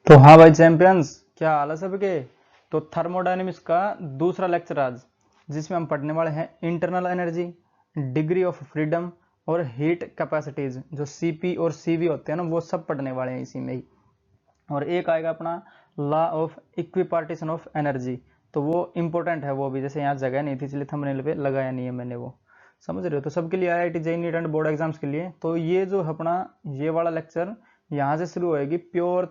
तो हाँ भाई चैंपियंस, क्या हाल है सबके। तो थर्मोडायनेमिक्स का दूसरा लेक्चर आज, जिसमें हम पढ़ने वाले हैं internal energy, degree of freedom और हीट कैपेसिटीज। जो सीपी और सीवी होते हैं ना, वो सब पढ़ने वाले हैं इसी में ही। और एक आएगा अपना law of equipartition of energy. तो वो इंपॉर्टेंट है वो भी, जैसे यहाँ जगह नहीं थी इसलिए थंबनेल पे लगाया नहीं है मैंने वो। समझ रहे हो। तो सबके लिए IIT JEE neat and board exams के लिए तो ये जो अपना ये वाला लेक्चर यहाँ से शुरू होएगी प्योर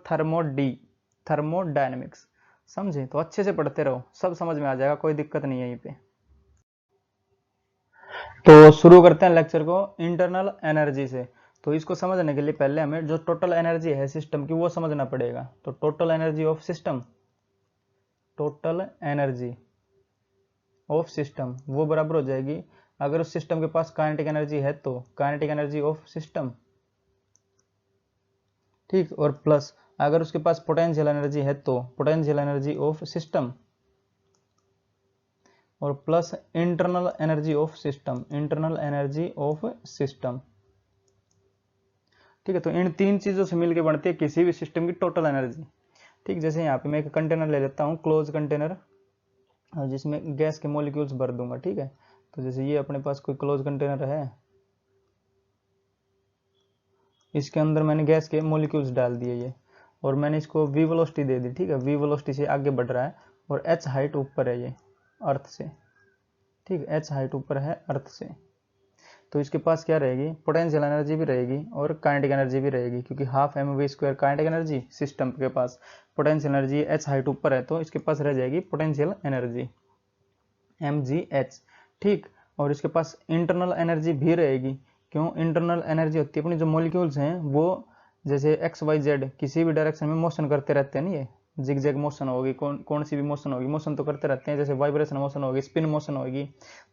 थर्मोडायनेमिक्स। समझे। तो अच्छे से पढ़ते रहो, सब समझ में आ जाएगा, कोई दिक्कत नहीं है यहीं पे। तो शुरू करते हैं लेक्चर को इंटरनल एनर्जी से। तो इसको समझने के लिए पहले हमें जो टोटल एनर्जी है सिस्टम की वो समझना पड़ेगा। तो total energy of system, total energy of system वो बराबर हो जाएगी, अगर उस सिस्टम के पास काइनेटिक एनर्जी है तो काइनेटिक एनर्जी ऑफ सिस्टम, ठीक, और प्लस अगर उसके पास पोटेंशियल एनर्जी है तो पोटेंशियल एनर्जी ऑफ सिस्टम, और plus internal energy of system, internal energy of system. ठीक है। तो इन तीन चीजों से मिलकर बनती है किसी भी सिस्टम की टोटल एनर्जी। ठीक, जैसे यहाँ पे मैं एक कंटेनर ले लेता हूँ, क्लोज कंटेनर, जिसमें गैस के मॉलिक्यूल्स भर दूंगा। ठीक है। तो जैसे ये अपने पास कोई क्लोज कंटेनर है, इसके अंदर मैंने गैस के मॉलिक्यूल्स डाल दिए ये, और मैंने इसको वी वेलोसिटी दे दी। ठीक है। वी वेलोसिटी से आगे बढ़ रहा है और एच हाइट ऊपर है ये अर्थ से। ठीक, एच हाइट ऊपर है अर्थ से। तो इसके पास क्या रहेगी, पोटेंशियल एनर्जी भी रहेगी और काइनेटिक एनर्जी भी रहेगी, क्योंकि half M v square kinetic energy, system के पास पोटेंशियल एनर्जी एच हाइट ऊपर है, तो इसके पास रह जाएगी potential energy m g h. ठीक, और इसके पास इंटरनल एनर्जी भी रहेगी। क्यों, इंटरनल एनर्जी होती है अपनी जो मॉलिक्यूल्स हैं वो जैसे एक्स वाई जेड किसी भी डायरेक्शन में मोशन करते रहते हैं ना, ये जिग जैग मोशन होगी, कौन सी भी मोशन होगी, मोशन तो करते रहते हैं, जैसे वाइब्रेशन मोशन होगी, स्पिन मोशन होगी,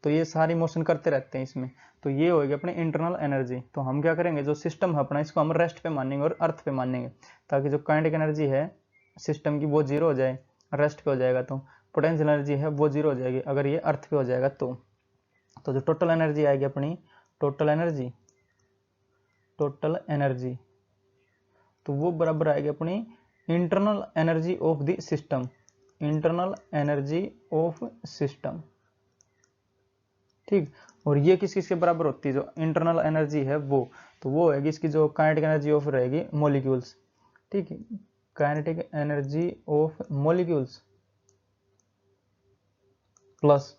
तो ये सारी मोशन करते रहते हैं इसमें। तो ये होगी अपनी इंटरनल एनर्जी। तो हम क्या करेंगे, जो सिस्टम है अपना इसको हम रेस्ट पे मानेंगे और अर्थ पे मानेंगे, ताकि जो काइनेटिक एनर्जी है सिस्टम की वो जीरो हो जाए, रेस्ट पे हो जाएगा। तो पोटेंशियल एनर्जी है वो जीरो हो जाएगी अगर ये अर्थ पे हो जाएगा तो जो टोटल एनर्जी आएगी अपनी, टोटल एनर्जी, टोटल एनर्जी, तो वो बराबर आएगी अपनी internal energy of the system, internal energy of system. ठीक, और ये किस किस के बराबर होती है, जो इंटरनल एनर्जी है वो, तो वो है इसकी जो काइनेटिक एनर्जी ऑफ रहेगी मॉलिक्यूल्स। ठीक है, kinetic energy of molecules plus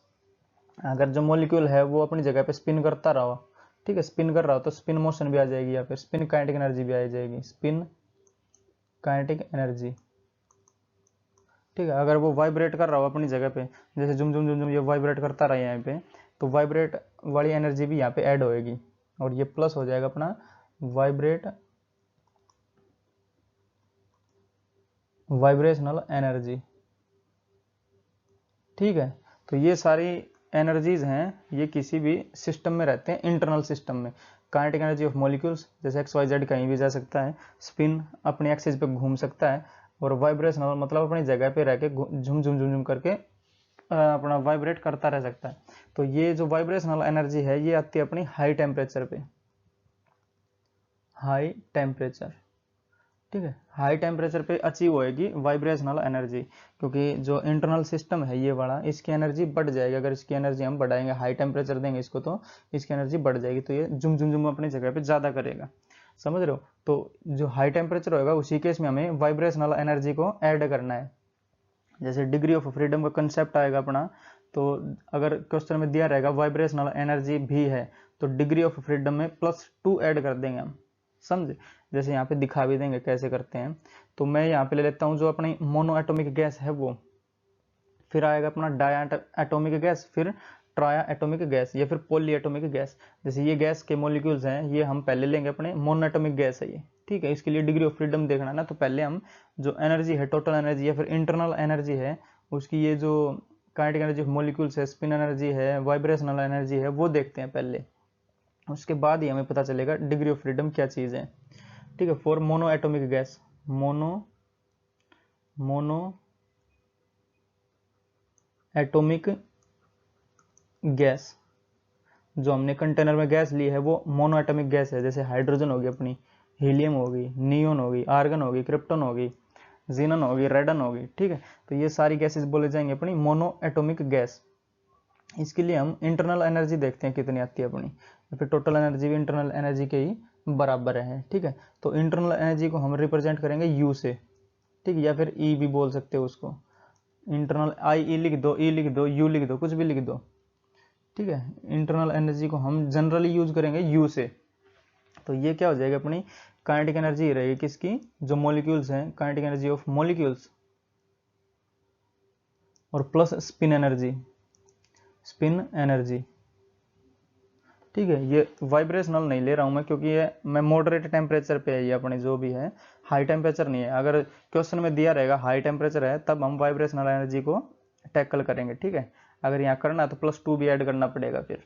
अगर जो मॉलिक्यूल है वो अपनी जगह पे स्पिन करता रहा, ठीक है, स्पिन कर रहा हो तो स्पिन मोशन भी आ जाएगी, या फिर स्पिन काइनेटिक एनर्जी भी आ जाएगी, स्पिन काइनेटिक एनर्जी। ठीक है, अगर वो वाइब्रेट कर रहा हो अपनी जगह पे, जैसे जुम जुम जुम जुम ये वाइब्रेट करता रहा यहाँ पे, तो वाइब्रेट वाली एनर्जी भी यहाँ पे ऐड होएगी, और ये प्लस हो जाएगा अपना वाइब्रेट, वाइब्रेशनल एनर्जी। ठीक है। तो ये सारी एनर्जीज हैं, ये किसी भी सिस्टम में रहते हैं, इंटरनल सिस्टम में। काइनेटिक एनर्जी ऑफ मॉलिक्यूल्स, जैसे एक्स वाई जेड कहीं भी जा सकता है, स्पिन अपनी एक्सिस पे घूम सकता है, और वाइब्रेशनल मतलब अपनी जगह पे रह के झुम झुम झुम झुम करके अपना वाइब्रेट करता रह सकता है। तो ये जो वाइब्रेशनल एनर्जी है ये आती है अपनी हाई टेम्परेचर पे, हाई टेम्परेचर। ठीक है, हाई टेम्परेचर पे अचीव होएगी वाइब्रेशनल एनर्जी, क्योंकि जो इंटरनल सिस्टम है ये वाला, इसकी एनर्जी बढ़ जाएगी। अगर इसकी एनर्जी हम बढ़ाएंगे, हाई टेम्परेचर देंगे इसको, तो इसकी एनर्जी बढ़ जाएगी, तो ये जुम जुम जुम अपनी जगह पे ज़्यादा करेगा। समझ रहे हो। तो जो हाई टेम्परेचर होगा उसी केस में हमें वाइब्रेशनल एनर्जी को ऐड करना है। जैसे डिग्री ऑफ फ्रीडम का कंसेप्ट आएगा अपना, तो अगर क्वेश्चन में दिया रहेगा वाइब्रेशनल एनर्जी भी है, तो डिग्री ऑफ फ्रीडम में +2 ऐड कर देंगे हम। समझे। जैसे यहाँ पे दिखा भी देंगे कैसे करते हैं। तो मैं यहाँ पे ले लेता हूँ जो अपनी मोनो एटोमिक गैस है वो, फिर आएगा अपना डाया एटोमिक गैस, फिर ट्राया एटोमिक गैस, या फिर पॉली एटोमिक गैस। जैसे ये गैस के मॉलिक्यूल्स हैं, ये हम पहले लेंगे अपने मोनो एटोमिक गैस है ये। ठीक है, इसके लिए डिग्री ऑफ फ्रीडम देखना है ना, तो पहले हम जो एनर्जी है, टोटल एनर्जी या फिर इंटरनल एनर्जी है उसकी, ये जो काइनेटिक एनर्जी ऑफ मॉलिक्यूल्स है, स्पिन एनर्जी है, वाइब्रेशनल एनर्जी है, वो देखते हैं पहले। उसके बाद ही हमें पता चलेगा डिग्री ऑफ फ्रीडम क्या चीज़ है। ठीक है, for mono atomic gas, mono atomic gas, जो हमने कंटेनर में गैस ली है वो मोनो एटॉमिक गैस है। जैसे हाइड्रोजन होगी अपनी, हीलियम होगी, नियोन होगी, आर्गन होगी, क्रिप्टन होगी, जीनन होगी, रेडन होगी, ठीक है। तो ये सारी गैसेस बोले जाएंगे अपनी मोनो एटॉमिक गैस। इसके लिए हम इंटरनल एनर्जी देखते हैं कितनी आती है अपनी, फिर टोटल एनर्जी भी इंटरनल एनर्जी के ही बराबर है, ठीक है। तो इंटरनल एनर्जी को हम रिप्रेजेंट करेंगे यू से, ठीक है, या फिर ई भी बोल सकते हो उसको। इंटरनल आई ई लिख दो, ई लिख दो, यू लिख दो, कुछ भी लिख दो, ठीक है। इंटरनल एनर्जी को हम जनरली यूज करेंगे यू से। तो ये क्या हो जाएगा अपनी काइनेटिक एनर्जी रहेगी किसकी, जो मॉलिक्यूल्स हैं, काइनेटिक एनर्जी ऑफ मॉलिक्यूल्स, और plus spin energy, spin energy, ठीक है। ये वाइब्रेशनल नहीं ले रहा हूं मैं, क्योंकि ये मैं मॉडरेट टेम्परेचर पे है ये अपने जो भी है, हाई टेम्परेचर नहीं है। अगर क्वेश्चन में दिया रहेगा हाई टेम्परेचर है तब हम वाइब्रेशनल एनर्जी को टैकल करेंगे, ठीक है। अगर यहाँ करना है तो +2 भी ऐड करना पड़ेगा फिर।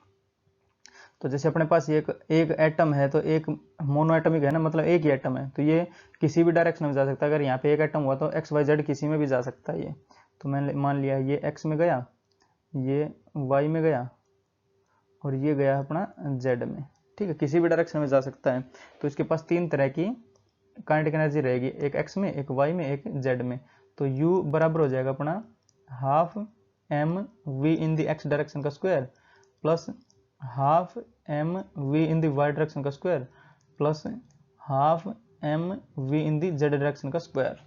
तो जैसे अपने पास एक एटम है, तो एक मोनो एटमिक है ना, मतलब एक ही एटम है, तो ये किसी भी डायरेक्शन में जा सकता है। अगर यहाँ पे एक एटम हुआ तो XYZ किसी में भी जा सकता है ये। तो मैंने मान लिया ये X में गया, ये Y में गया, और ये गया अपना Z में, ठीक है, किसी भी डायरेक्शन में जा सकता है। तो इसके पास 3 तरह की काइनेटिक एनर्जी रहेगी, एक X में, एक Y में, एक Z में। तो U बराबर हो जाएगा अपना half mv in the x direction का square plus half mv in the y direction का square plus half mv in the z direction का स्क्वायर।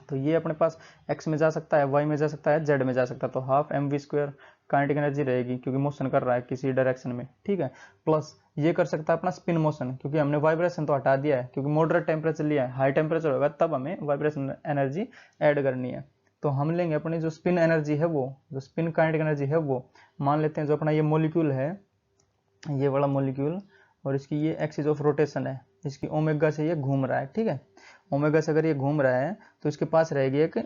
तो ये अपने पास x में जा सकता है, y में जा सकता है, z में जा सकता है। तो half mv square kinetic energy रहेगी, क्योंकि मोशन कर रहा है किसी डायरेक्शन में, ठीक है। प्लस ये कर सकता है अपना स्पिन मोशन, क्योंकि हमने वाइब्रेशन तो हटा दिया है, क्योंकि मॉडरेट टेम्परेचर लिया है। हाई टेम्परेचर होगा तब हमें वाइब्रेशन एनर्जी ऐड करनी है। तो हम लेंगे अपनी जो स्पिन एनर्जी है, वो जो स्पिन काइनेटिक एनर्जी है, वो मान लेते हैं जो अपना ये मॉलिक्यूल है, ये वाला मॉलिक्यूल, और इसकी ये एक्सिस ऑफ रोटेशन है, इसकी ओमेगा से ये घूम रहा है, ठीक है। ओमेगा से अगर ये घूम रहा है तो इसके पास रहेगी एक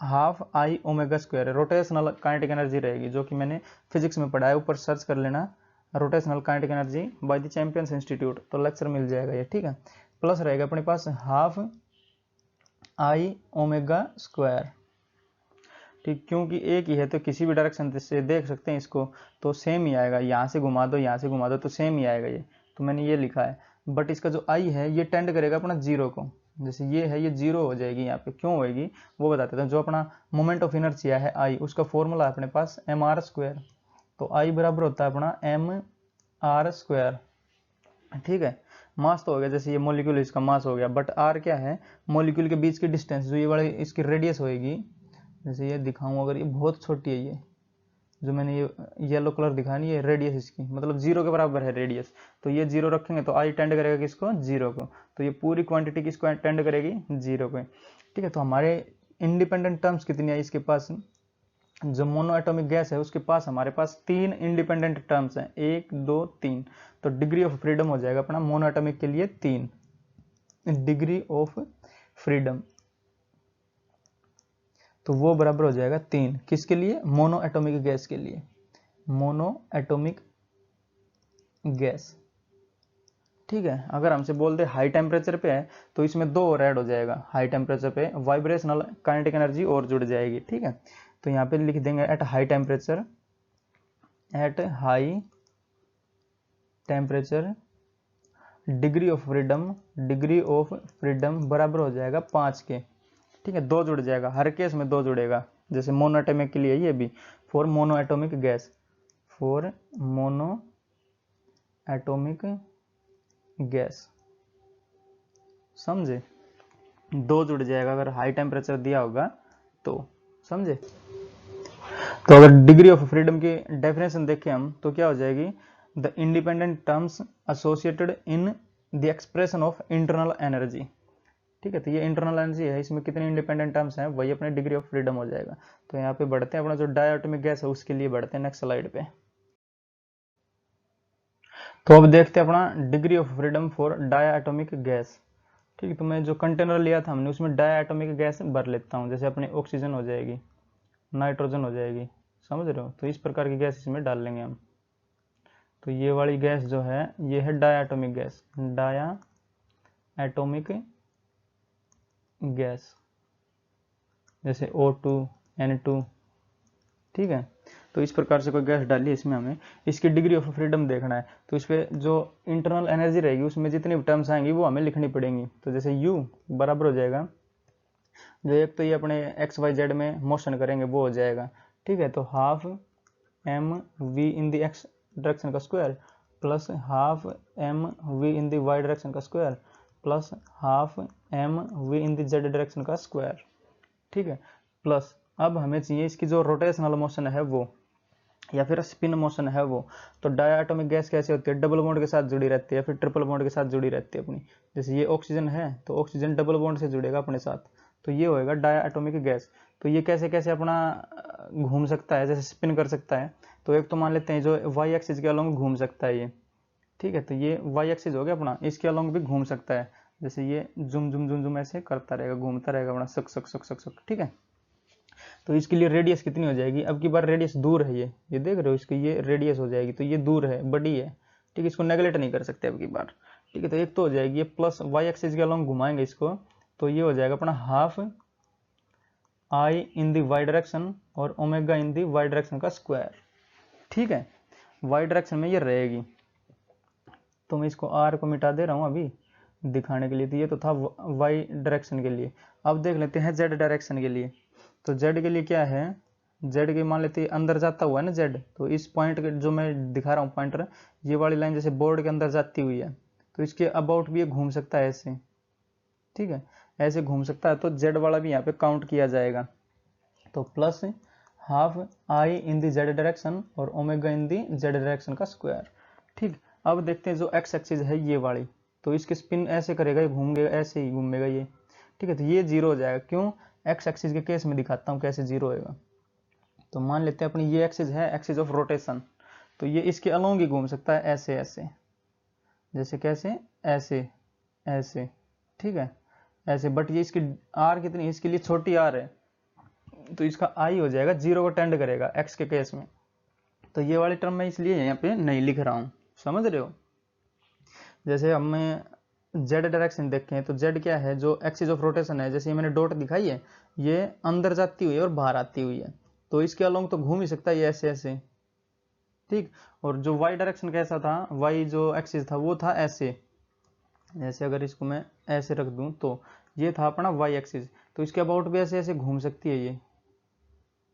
half I omega square rotational kinetic energy रहेगी, जो कि मैंने फिजिक्स में पढ़ा है, ऊपर सर्च कर लेना rotational kinetic energy by the champions institute, तो लेक्चर मिल जाएगा ये, ठीक है। प्लस रहेगा अपने पास हाफ आई ओमेगा स्क्वायर, ठीक, क्योंकि एक ही है तो किसी भी डायरेक्शन से देख सकते हैं इसको, तो सेम ही आएगा। यहाँ से घुमा दो, यहाँ से घुमा दो, तो सेम ही आएगा ये। तो मैंने ये लिखा है, बट इसका जो आई है ये टेंड करेगा अपना जीरो को। जैसे ये है, ये जीरो हो जाएगी यहाँ पे, क्यों होएगी वो बताते हैं। जो अपना मोमेंट ऑफ इनर्शिया है आई, उसका फॉर्मूला है अपने पास mr स्क्वायर। तो आई बराबर होता है अपना mr स्क्वायर, ठीक है। मास तो हो गया, जैसे ये मॉलिक्यूल इसका मास हो गया, बट आर क्या है, मॉलिक्यूल के बीच की डिस्टेंस, जो ये वाली इसकी रेडियस होएगी। जैसे ये दिखाऊं, अगर ये बहुत छोटी है, ये जो मैंने ये येलो कलर दिखाया नहीं, ये रेडियस इसकी मतलब 0 के बराबर है रेडियस। तो ये 0 रखेंगे तो आई टेंड करेगा किसको, 0 को। तो ये पूरी क्वांटिटी किसको टेंड करेगी, 0 को, ठीक है। तो हमारे इंडिपेंडेंट टर्म्स कितनी है इसके पास, जो मोनो एटॉमिक गैस है उसके पास हमारे पास 3 इंडिपेंडेंट टर्म्स हैं, 1 2 3। तो डिग्री ऑफ फ्रीडम हो जाएगा अपना मोनो एटॉमिक के लिए 3 डिग्री ऑफ फ्रीडम, तो वो बराबर हो जाएगा 3 किसके लिए, मोनो एटॉमिक गैस के लिए, मोनो एटॉमिक गैस, ठीक है। अगर हमसे बोल दे हाई टेम्परेचर पे है तो इसमें 2 और ऐड हो जाएगा, हाई टेम्परेचर पे वाइब्रेशनल काइनेटिक एनर्जी और जुड़ जाएगी, ठीक है। तो यहाँ पे लिख देंगे at high temperature, at high temperature degree of freedom, degree of freedom बराबर हो जाएगा 5 के, ठीक है। 2 जुड़ जाएगा, हर केस में 2 जुड़ेगा। जैसे मोनो एटॉमिक के लिए ये भी, for mono atomic gas, for mono atomic gas, समझे, 2 जुड़ जाएगा अगर हाई टेम्परेचर दिया होगा तो, समझे। तो अगर डिग्री ऑफ फ्रीडम की डेफिनेशन देखें हम तो क्या हो जाएगी, the independent terms associated in the expression of internal energy, ठीक है। तो ये इंटरनल एनर्जी है, इसमें कितने इंडिपेंडेंट टर्म्स हैं, वही अपने डिग्री ऑफ फ्रीडम हो जाएगा। तो यहाँ पे बढ़ते हैं अपना जो डायटोमिक गैस है उसके लिए बढ़ते हैं नेक्स्ट स्लाइड पे। तो अब देखते हैं अपना degree of freedom for diatomic gas, ठीक है। तो मैं जो कंटेनर लिया था हमने उसमें डायटोमिक गैस भर लेता हूँ, जैसे अपनी ऑक्सीजन हो जाएगी, नाइट्रोजन हो जाएगी, समझ रहे हो। तो इस प्रकार की गैस इसमें डाल लेंगे हम। तो ये वाली गैस जो है ये है डायटोमिक गैस, डायटोमिक गैस, जैसे O2 N2, ठीक है। तो इस प्रकार से कोई गैस डाली इसमें, हमें इसकी डिग्री ऑफ फ्रीडम देखना है। तो इस पर जो इंटरनल एनर्जी रहेगी उसमें जितनी भी टर्म्स आएंगी वो हमें लिखनी पड़ेंगी। तो जैसे U बराबर हो जाएगा जो एक तो ये अपने एक्स वाई जेड में मोशन करेंगे वो हो जाएगा, ठीक है। तो half M V in the X direction का square plus half M V in the Y direction का square plus half M V in the Z direction का स्क्वायर, ठीक है। प्लस अब हमें चाहिए इसकी जो रोटेशनल मोशन है वो, या फिर स्पिन मोशन है वो। तो डायटोमिक गैस कैसे होती है, डबल बॉन्ड के साथ जुड़ी रहती है या फिर ट्रिपल बॉन्ड के साथ जुड़ी रहती है अपनी। जैसे ये ऑक्सीजन है तो ऑक्सीजन डबल बॉन्ड से जुड़ेगा अपने साथ, तो ये होएगा डायटोमिक गैस। तो ये कैसे कैसे अपना घूम सकता है, जैसे स्पिन कर सकता है। तो एक तो मान लेते हैं जो वाई एक्सिस के अलोंग घूम सकता है ये, ठीक है। तो ये वाई एक्सिस हो गया अपना, इसके अलोंग भी घूम सकता है। जैसे ये जुम जुम जुम जुम ऐसे करता रहेगा, घूमता रहेगा अपना सक सक सक सक सक, ठीक है। तो इसके लिए रेडियस कितनी हो जाएगी, अब की बार रेडियस दूर है, ये देख रहे हो, इसकी ये रेडियस हो जाएगी, तो ये दूर है, बड़ी है, ठीक है। इसको नेगलेक्ट नहीं कर सकते अब की बार, ठीक है। तो एक तो हो जाएगी ये प्लस वाई एक्सिस के अलोंग घुमाएंगे इसको, तो ये हो जाएगा अपना half I in the Y direction और omega in the Y direction का स्क्वायर, ठीक है। वाई डायरेक्शन में ये रहेगी, तो मैं इसको आर को मिटा दे रहा हूँ अभी दिखाने के लिए। तो ये तो था वाई डायरेक्शन के लिए। अब देख लेते हैं जेड डायरेक्शन के लिए। तो जेड के लिए क्या है, जेड के मान लेते हैं अंदर जाता हुआ है ना जेड, तो इस पॉइंट के जो मैं दिखा रहा हूँ पॉइंटर, ये वाली लाइन जैसे बोर्ड के अंदर जाती हुई है, तो इसके अबाउट भी ये घूम सकता है ऐसे, ठीक है, ऐसे घूम सकता है। तो जेड वाला भी यहाँ पे काउंट किया जाएगा। तो plus half I in the Z direction और omega in the Z direction का स्क्वायर, ठीक। अब देखते हैं जो एक्स एक्सिस है ये वाली, तो इसके स्पिन ऐसे करेगा, ये घूमेगा, ऐसे ही घूमेगा ये, ठीक है। तो ये जीरो हो जाएगा, क्यों, एक्स एक्सिस के केस में दिखाता हूँ कैसे जीरो होएगा। तो मान लेते हैं अपनी ये एक्सिस है एक्सिस ऑफ रोटेशन, तो ये इसके अलोंग ही घूम सकता है ऐसे ऐसे, जैसे कैसे, ऐसे ऐसे, ठीक है, ऐसे। बट ये इसकी आर कितनी है, इसके लिए छोटी आर है, तो इसका आई हो जाएगा, जीरो को टेंड करेगा एक्स के केस में। तो ये वाली टर्म मैं इसलिए यहाँ पे नहीं लिख रहा हूँ, समझ रहे हो। जैसे हमें जेड डायरेक्शन देखें, तो जेड क्या है, जो एक्सिस ऑफ रोटेशन है, जैसे ये मैंने डॉट दिखाई है, ये अंदर जाती हुई है और बाहर आती हुई है, तो इसके अलोंग तो घूम ही सकता है ये ऐसे ऐसे, ठीक। और जो वाई डायरेक्शन कैसा था, वाई जो एक्सिस था वो था ऐसे, जैसे अगर इसको मैं ऐसे रख दूं तो ये था अपना वाई एक्सिस, तो इसके अबाउट भी ऐसे ऐसे घूम सकती है ये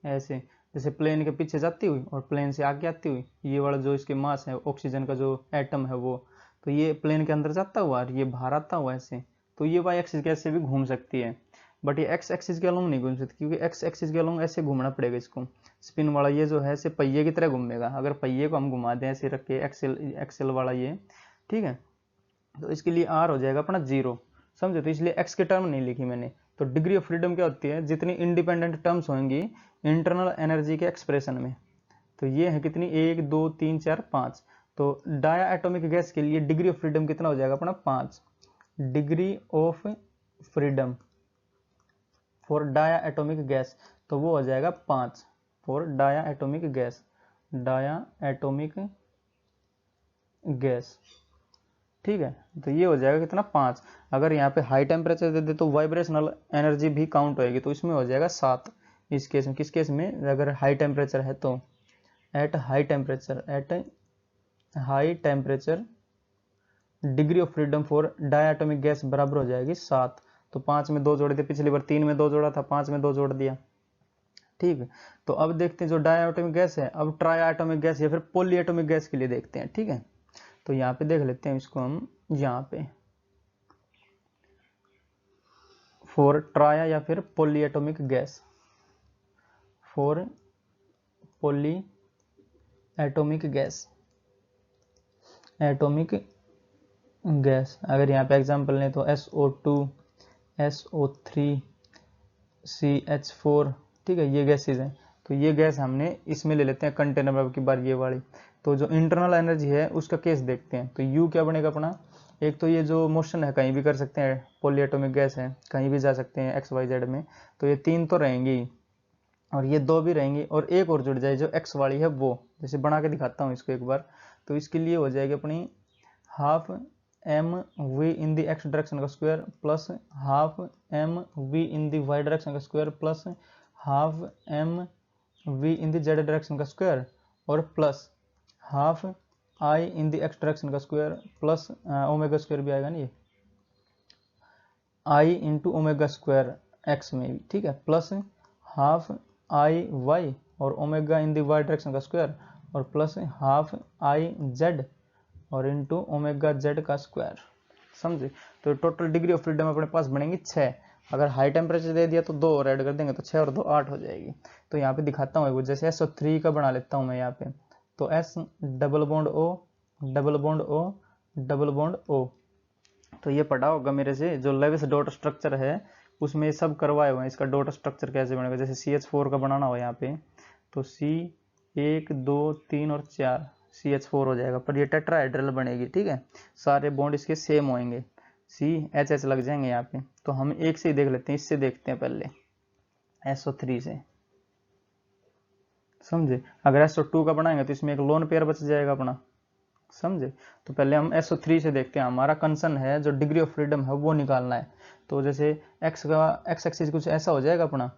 ऐसे, जैसे प्लेन के पीछे जाती हुई और प्लेन से आगे आती हुई। ये वाला जो इसके मास है, ऑक्सीजन का जो एटम है वो, तो ये प्लेन के अंदर जाता हुआ और ये बाहर आता हुआ ऐसे, तो ये वाई एक्सिस के ऐसे भी घूम सकती है। बट ये एक्स एक्सिस के अलोंग नहीं घूम सकती, क्योंकि एक्स एक्सिस के अलोंग ऐसे घूमना पड़ेगा इसको। स्पिन वाला ये जो है ऐसे पहिए की तरह घूमेगा, अगर पहिए को हम घुमा दें ऐसे रख के, एक्सेल एक्सेल वाला ये, ठीक है। तो इसके लिए आर हो जाएगा अपना जीरो, समझे। तो इसलिए एक्स की टर्म नहीं लिखी मैंने। तो डिग्री ऑफ फ्रीडम क्या होती है, जितनी इंडिपेंडेंट टर्म्स होंगी इंटरनल एनर्जी के एक्सप्रेशन में, तो ये है कितनी, 1 2 3 4 5। तो डाया एटॉमिक गैस के लिए डिग्री ऑफ फ्रीडम कितना हो जाएगा अपना 5, degree of freedom for diatomic gas, तो वो हो जाएगा 5 for diatomic gas, diatomic gas, ठीक है। तो ये हो जाएगा कितना 5। अगर यहाँ पे हाई टेम्परेचर दे दे तो वाइब्रेशनल एनर्जी भी काउंट होएगी, तो इसमें हो जाएगा 7। इस केस में, किस केस में, अगर हाई टेम्परेचर है तो at high temperature degree of freedom for diatomic gas बराबर हो जाएगी 7। तो 5 में 2 जोड़ दिए, पिछली बार 3 में 2 जोड़ा था, 5 में 2 जोड़ दिया, ठीक है। तो अब देखते हैं जो डायटोमिक गैस है, अब ट्राइएटोमिक गैस या फिर पॉलीएटोमिक गैस के लिए देखते हैं, ठीक है। तो यहाँ पे देख लेते हैं इसको हम, यहाँ पे फॉर ट्राया या फिर polyatomic gas, for poly atomic gas, atomic gas, अगर यहाँ पे एग्जांपल लें तो SO2 SO3 CH4, ठीक है, ये गैसेज हैं। तो ये गैस हमने इसमें ले लेते हैं कंटेनर में की बार ये वाली। तो जो इंटरनल एनर्जी है उसका केस देखते हैं। तो यू क्या बनेगा अपना, एक तो ये जो मोशन है कहीं भी कर सकते हैं, पॉलीएटोमिक गैस है, कहीं भी जा सकते हैं एक्स वाई जेड में, तो ये 3 तो रहेंगी और ये 2 भी रहेंगी और एक और जुड़ जाए जो एक्स वाली है वो, जैसे बना के दिखाता हूँ इसको एक बार। तो इसके लिए हो जाएगी अपनी half M V in the X direction का square plus half M V in the Y direction का square plus half M V in the Z direction का स्क्वायर और plus half I in the X direction का square plus omega square भी आएगा ना, ये I into omega square X में भी, ठीक है, प्लस हाफ आई वाई और omega in the Y direction का स्क्वायर और प्लस हाफ आई जेड और इंटू ओमेगा जेड का स्क्वायर। समझे? तो टोटल डिग्री ऑफ फ्रीडम अपने पास बनेंगी 6। अगर हाई टेम्परेचर दे दिया तो 2 और ऐड कर देंगे तो 6 और 2 8 हो जाएगी। तो यहाँ पे दिखाता हूँ, जैसे SO3 का बना लेता हूँ मैं यहाँ पे, तो S double bond O double bond O double bond O। तो ये पढ़ा होगा मेरे से, जो लेविस डॉट स्ट्रक्चर है उसमें ये सब करवाए हुए हैं, इसका डॉट स्ट्रक्चर कैसे बनेगा। जैसे CH4 का बनाना हो यहाँ पे तो C 1 2 3 और 4 CH4 हो जाएगा, पर ये टेट्राहेड्रल बनेगी, ठीक है, सारे बॉन्ड इसके सेम होंगे, CH लग जाएंगे यहाँ पे। तो हम एक से ही देख लेते हैं, इससे देखते हैं पहले SO3 से। समझे? अगर SO2 का बनाएंगे तो इसमें एक लोन पेयर बच जाएगा अपना। समझे? तो पहले हम SO3 से देखते हैं, हमारा कंसर्न है जो डिग्री ऑफ फ्रीडम है वो निकालना है। तो जैसे x एक्सिस कुछ ऐसा हो जाएगा अपना,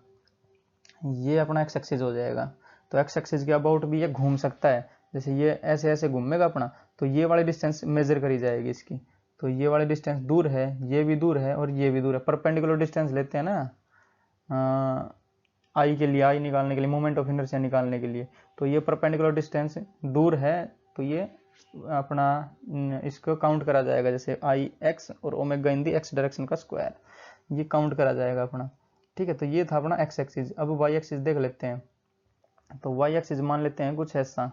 ये अपना x एक्सिस हो जाएगा। तो x एक्सिस के अबाउट भी ये घूम सकता है, जैसे ये ऐसे ऐसे घूमेगा अपना, तो ये वाली डिस्टेंस मेजर करी जाएगी इसकी। तो ये वाली डिस्टेंस दूर है, ये भी दूर है और ये भी दूर है। परपेंडिकुलर डिस्टेंस लेते हैं ना आई के लिए, आई निकालने के लिए, मोमेंट ऑफ इनर्शिया निकालने के लिए। तो ये परपेंडिकुलर डिस्टेंस दूर है तो ये अपना इसको काउंट करा जाएगा, जैसे आई एक्स और omega in the x direction का स्क्वायर, ये काउंट करा जाएगा अपना, ठीक है। तो ये था अपना एक्स एक्सिस। अब वाई एक्सिस देख लेते हैं। तो वाई एक्सिस मान लेते हैं कुछ ऐसा,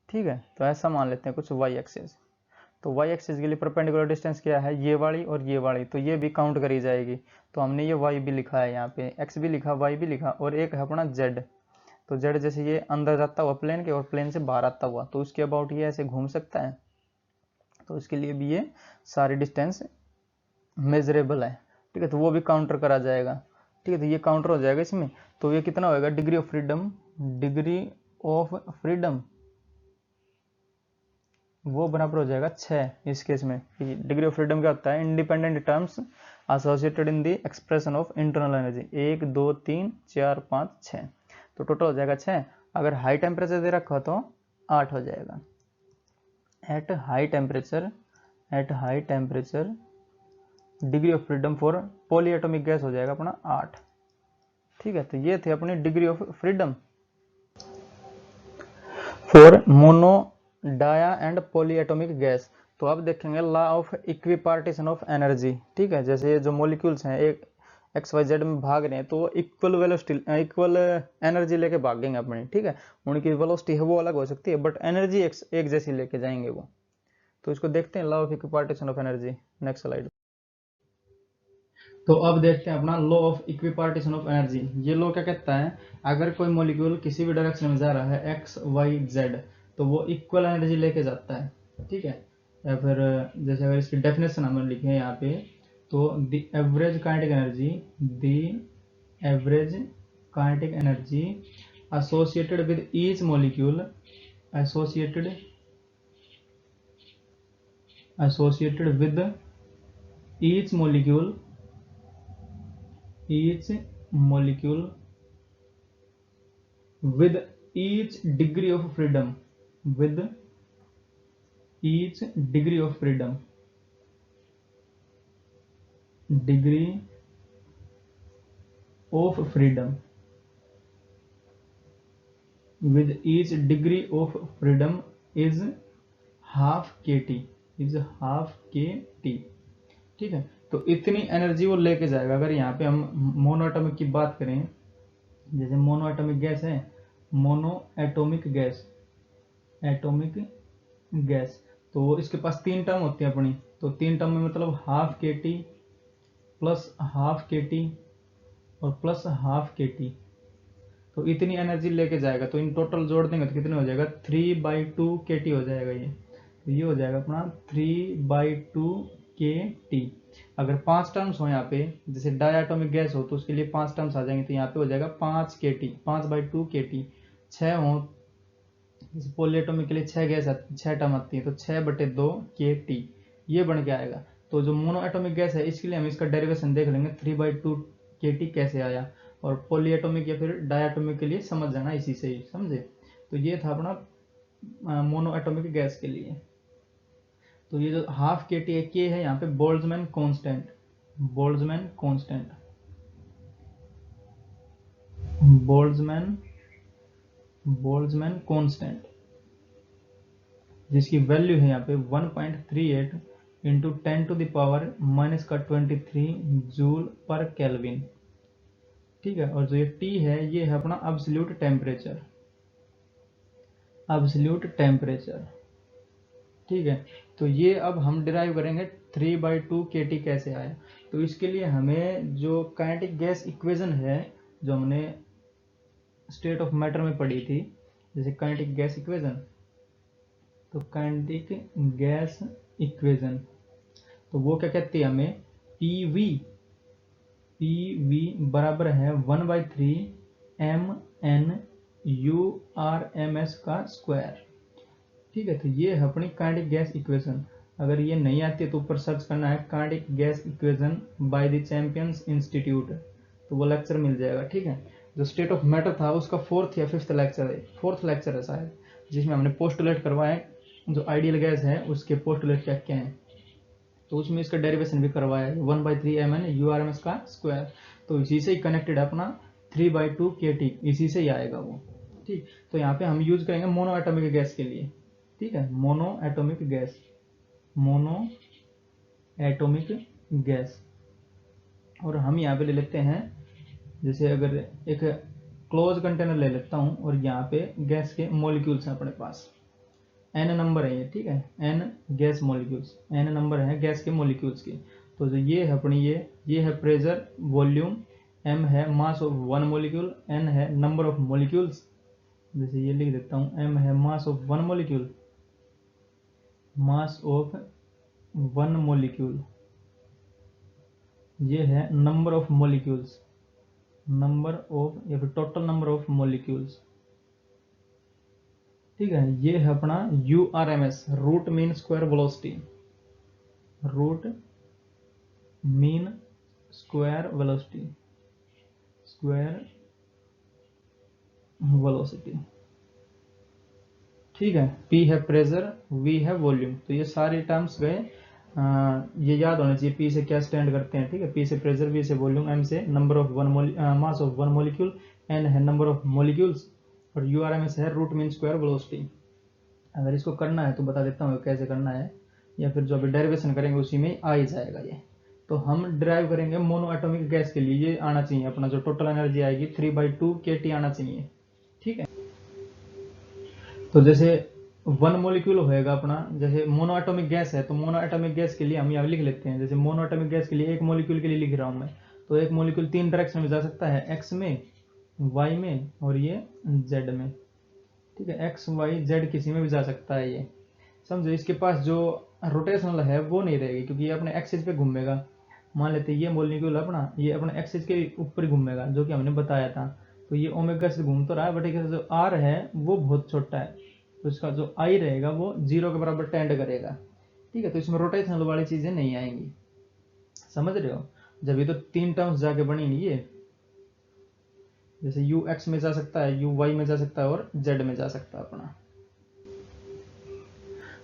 ठीक है, तो ऐसा मान लेते हैं कुछ वाई एक्सिस। तो वाई एक्सिस के लिए परपेंडिकुलर डिस्टेंस क्या है, ये वाली और ये वाली, तो ये भी काउंट करी जाएगी। तो हमने ये वाई भी लिखा है यहाँ पे, एक्स भी लिखा, वाई भी लिखा, और एक है अपना जेड। तो जेड जैसे ये अंदर जाता हुआ प्लेन के और प्लेन से बाहर आता हुआ, तो उसके अबाउट ये ऐसे घूम सकता है। तो इसके लिए भी ये सारी डिस्टेंस मेजरेबल है, ठीक है, तो वो भी काउंटर करा जाएगा, ठीक है। तो ये काउंटर हो जाएगा इसमें। तो ये कितना होएगा, degree of freedom, degree of freedom वो बराबर हो जाएगा 6 इस केस में। डिग्री ऑफ फ्रीडम क्या होता है, independent terms associated in the expression of internal energy, 1 2 3 4 5 6, तो टोटल हो जाएगा 6। अगर हाई टेम्परेचर दे रखा तो 8 हो जाएगा। At high temperature degree of freedom for poly atomic gas हो जाएगा अपना 8, ठीक है। तो ये थे अपनी degree of freedom for mono dia and polyatomic gas. तो अब देखेंगे law of equipartition of energy, ठीक है। जैसे जो मॉलिक्यूल्स हैं एक एक्स वाई जेड में भाग रहे हैं, तो इक्वल वेलोसिटी, इक्वल एनर्जी लेके भागेंगे अपनी, ठीक है। उनकी वेलोसिटी है वो अलग हो सकती है, बट एनर्जी एक जैसी लेके जाएंगे वो। तो इसको देखते हैं law of equipartition of energy, next slide. तो अब देखते हैं अपना law of equipartition of energy. ये लॉ क्या कहता है, अगर कोई मॉलिक्यूल किसी भी डायरेक्शन में जा रहा है एक्स वाई जेड, तो वो इक्वल एनर्जी लेके जाता है, ठीक है। या फिर जैसे अगर इसकी डेफिनेशन हम लिखें यहाँ पे, तो the average kinetic energy associated with each molecule associated with each molecule with each degree of freedom degree of freedom with each degree of freedom is half kt, ठीक है। तो इतनी एनर्जी वो लेके जाएगा। अगर यहाँ पे हम मोनो एटॉमिक की बात करें, जैसे मोनो एटॉमिक गैस है, मोनो एटॉमिक गैस, तो इसके पास 3 टर्म होती है अपनी। तो 3 टर्म में मतलब हाफ के टी प्लस हाफ के टी और प्लस हाफ के टी, तो इतनी एनर्जी लेके जाएगा। तो इन टोटल जोड़ देंगे तो कितने हो जाएगा, 3/2 के टी हो जाएगा ये। तो ये हो जाएगा अपना 3/2 के टी। अगर 5 टर्म्स हो यहाँ पे, जैसे डायटोमिक गैस हो तो उसके लिए 5 टर्म्स आ जाएंगे, तो यहाँ पे हो जाएगा 5 के टी, 5/2 के टी। 6 हो, जैसे पॉलीएटोमिक के लिए 6 टर्म आती है, तो 6/2 के टी ये बन के आएगा। तो जो मोनो एटोमिक गैस है इसके लिए हम इसका डेरिवेशन देख लेंगे, 3/2 के टी कैसे आया। और पॉलीएटोमिक या फिर डायटोमिक के लिए समझ जाना इसी से ही, समझे। तो ये था अपना मोनो एटोमिक गैस के लिए। तो ये जो हाफ के टी के है यहाँ पे बोल्ट्जमैन कांस्टेंट, बोल्ट्जमैन कांस्टेंट, जिसकी वैल्यू है यहाँ पे 1.38 इंटू 10⁻⁻23 जूल पर केल्विन। ठीक है, और जो ये T है ये है अपना एब्सोल्यूट टेम्परेचर। ठीक है, तो ये अब हम डिराइव करेंगे 3/2 kT कैसे आया। तो इसके लिए हमें जो काइनेटिक गैस इक्वेशन है जो हमने स्टेट ऑफ मैटर में पढ़ी थी, जैसे काइनेटिक गैस इक्वेशन, तो काइनेटिक गैस इक्वेशन तो वो क्या कहती है हमें, पीवी बराबर है 1/3 mn/URMS का स्क्वायर। ठीक है, तो ये है अपनी काइनेटिक गैस इक्वेशन। अगर ये नहीं आती है तो ऊपर सर्च करना है kinetic gas equation by the champions institute, तो वो लेक्चर मिल जाएगा। ठीक है, जो स्टेट ऑफ मैटर था उसका 4th या 5th लेक्चर है शायद, जिसमें हमने पोस्टुलेट करवाए जो आइडियल गैस है उसके पोस्टुलेट क्या क्या हैं, तो उसमें इसका डेरिवेशन भी करवाया है 1/3 mn/URMS का स्क्वायर। तो इसी से ही कनेक्टेड है अपना 3/2 kT, इसी से ही आएगा वो। ठीक, तो यहाँ पे हम यूज करेंगे मोनो एटॉमिक गैस के लिए। ठीक है, मोनो एटॉमिक गैस, और हम यहाँ पे ले लेते हैं, जैसे अगर एक क्लोज कंटेनर ले लेता हूँ और यहाँ पे गैस के मॉलिक्यूल्स हैं अपने पास, n नंबर है ये। ठीक है, n gas molecules, n number है गैस के मॉलिक्यूल्स की। तो जो ये है अपनी ये है प्रेशर, वॉल्यूम, m है mass of one molecule, n है नंबर ऑफ मॉलिक्यूल्स, जैसे ये लिख देता हूँ, m है मास ऑफ वन मॉलिक्यूल, ये है नंबर ऑफ मॉलिक्यूल्स, या फिर टोटल नंबर ऑफ मॉलिक्यूल्स। ठीक है, ये है अपना URMS, root mean square velocity, ठीक है, P है प्रेशर, V है वॉल्यूम। तो ये सारे टर्म्स गए, ये याद होना चाहिए P से क्या स्टैंड करते हैं। ठीक है, P से प्रेशर, V से वॉल्यूम, M से number of mass of one molecule, N है नंबर ऑफ मॉलिक्यूल्स, और URMS है रूट मीन स्क्वायर वेलोसिटी। अगर इसको करना है तो बता देता हूँ कैसे करना है, या फिर जो अभी डेरिवेशन करेंगे उसी में आ ही जाएगा ये। तो हम डिराइव करेंगे मोनो एटॉमिक गैस के लिए, ये आना चाहिए अपना जो टोटल एनर्जी आएगी 3/2 kT आना चाहिए। ठीक है, तो जैसे वन मॉलिक्यूल होएगा अपना, जैसे मोनो एटॉमिक गैस है तो मोनो एटॉमिक गैस के लिए हम यहाँ लिख लेते हैं, जैसे मोनो एटॉमिक गैस के लिए एक मॉलिक्यूल के लिए लिख रहा हूँ मैं, तो एक मॉलिक्यूल 3 डायरेक्शन में जा सकता है, एक्स में, वाई में, और ये जेड में। ठीक है, एक्स वाई जेड किसी में भी जा सकता है ये, समझो। इसके पास जो रोटेशनल है वो नहीं रहेगी, क्योंकि ये अपने एक्सिस पे घूमेगा। मान लेते हैं ये मॉलिक्यूल अपना, ये अपने एक्सिस के ऊपर घूमेगा, जो कि हमने बताया था। तो ये ओमेगा से घूम तो रहा है, बट जो आर है वो बहुत छोटा है, तो इसका जो आई रहेगा वो 0 के बराबर टेंड करेगा। ठीक है, तो इसमें रोटेशनल वाली चीजें नहीं आएंगी, समझ रहे हो। जब ये तो 3 टर्म्स जाके बनेंगी ये, जैसे यू एक्स में जा सकता है, यू वाई में जा सकता है, और जेड में जा सकता है अपना।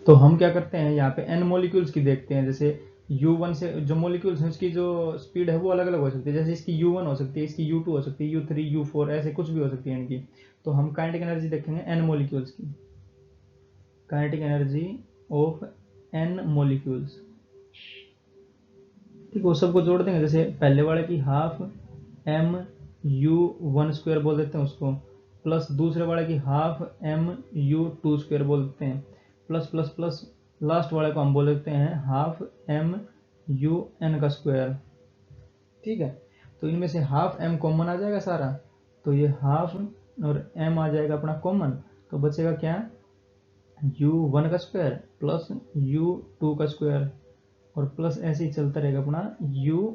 तो हम क्या करते हैं यहाँ पे एन मॉलिक्यूल्स की देखते हैं, जैसे U1 से जो मॉलिक्यूल्स हैं उसकी जो स्पीड है वो अलग अलग हो सकती है, जैसे इसकी U1 हो सकती है, इसकी U2 हो सकती है, U3 U4 ऐसे कुछ भी हो सकती है इनकी। तो हम काइनेटिक एनर्जी देखेंगे एन मॉलिक्यूल्स की, kinetic energy of n molecules. ठीक, वो सबको जोड़ देंगे, जैसे पहले वाले की हाफ mu1² बोल देते हैं उसको, प्लस दूसरे वाले की हाफ mu2² बोल देते हैं, प्लस प्लस प्लस लास्ट वाले को हम बोल देते हैं हाफ mun²। ठीक है, तो इनमें से हाफ m कॉमन आ जाएगा सारा, तो ये हाफ और m आ जाएगा अपना कॉमन, तो बचेगा क्या, u1² प्लस u2², और प्लस ऐसे ही चलता रहेगा अपना un²।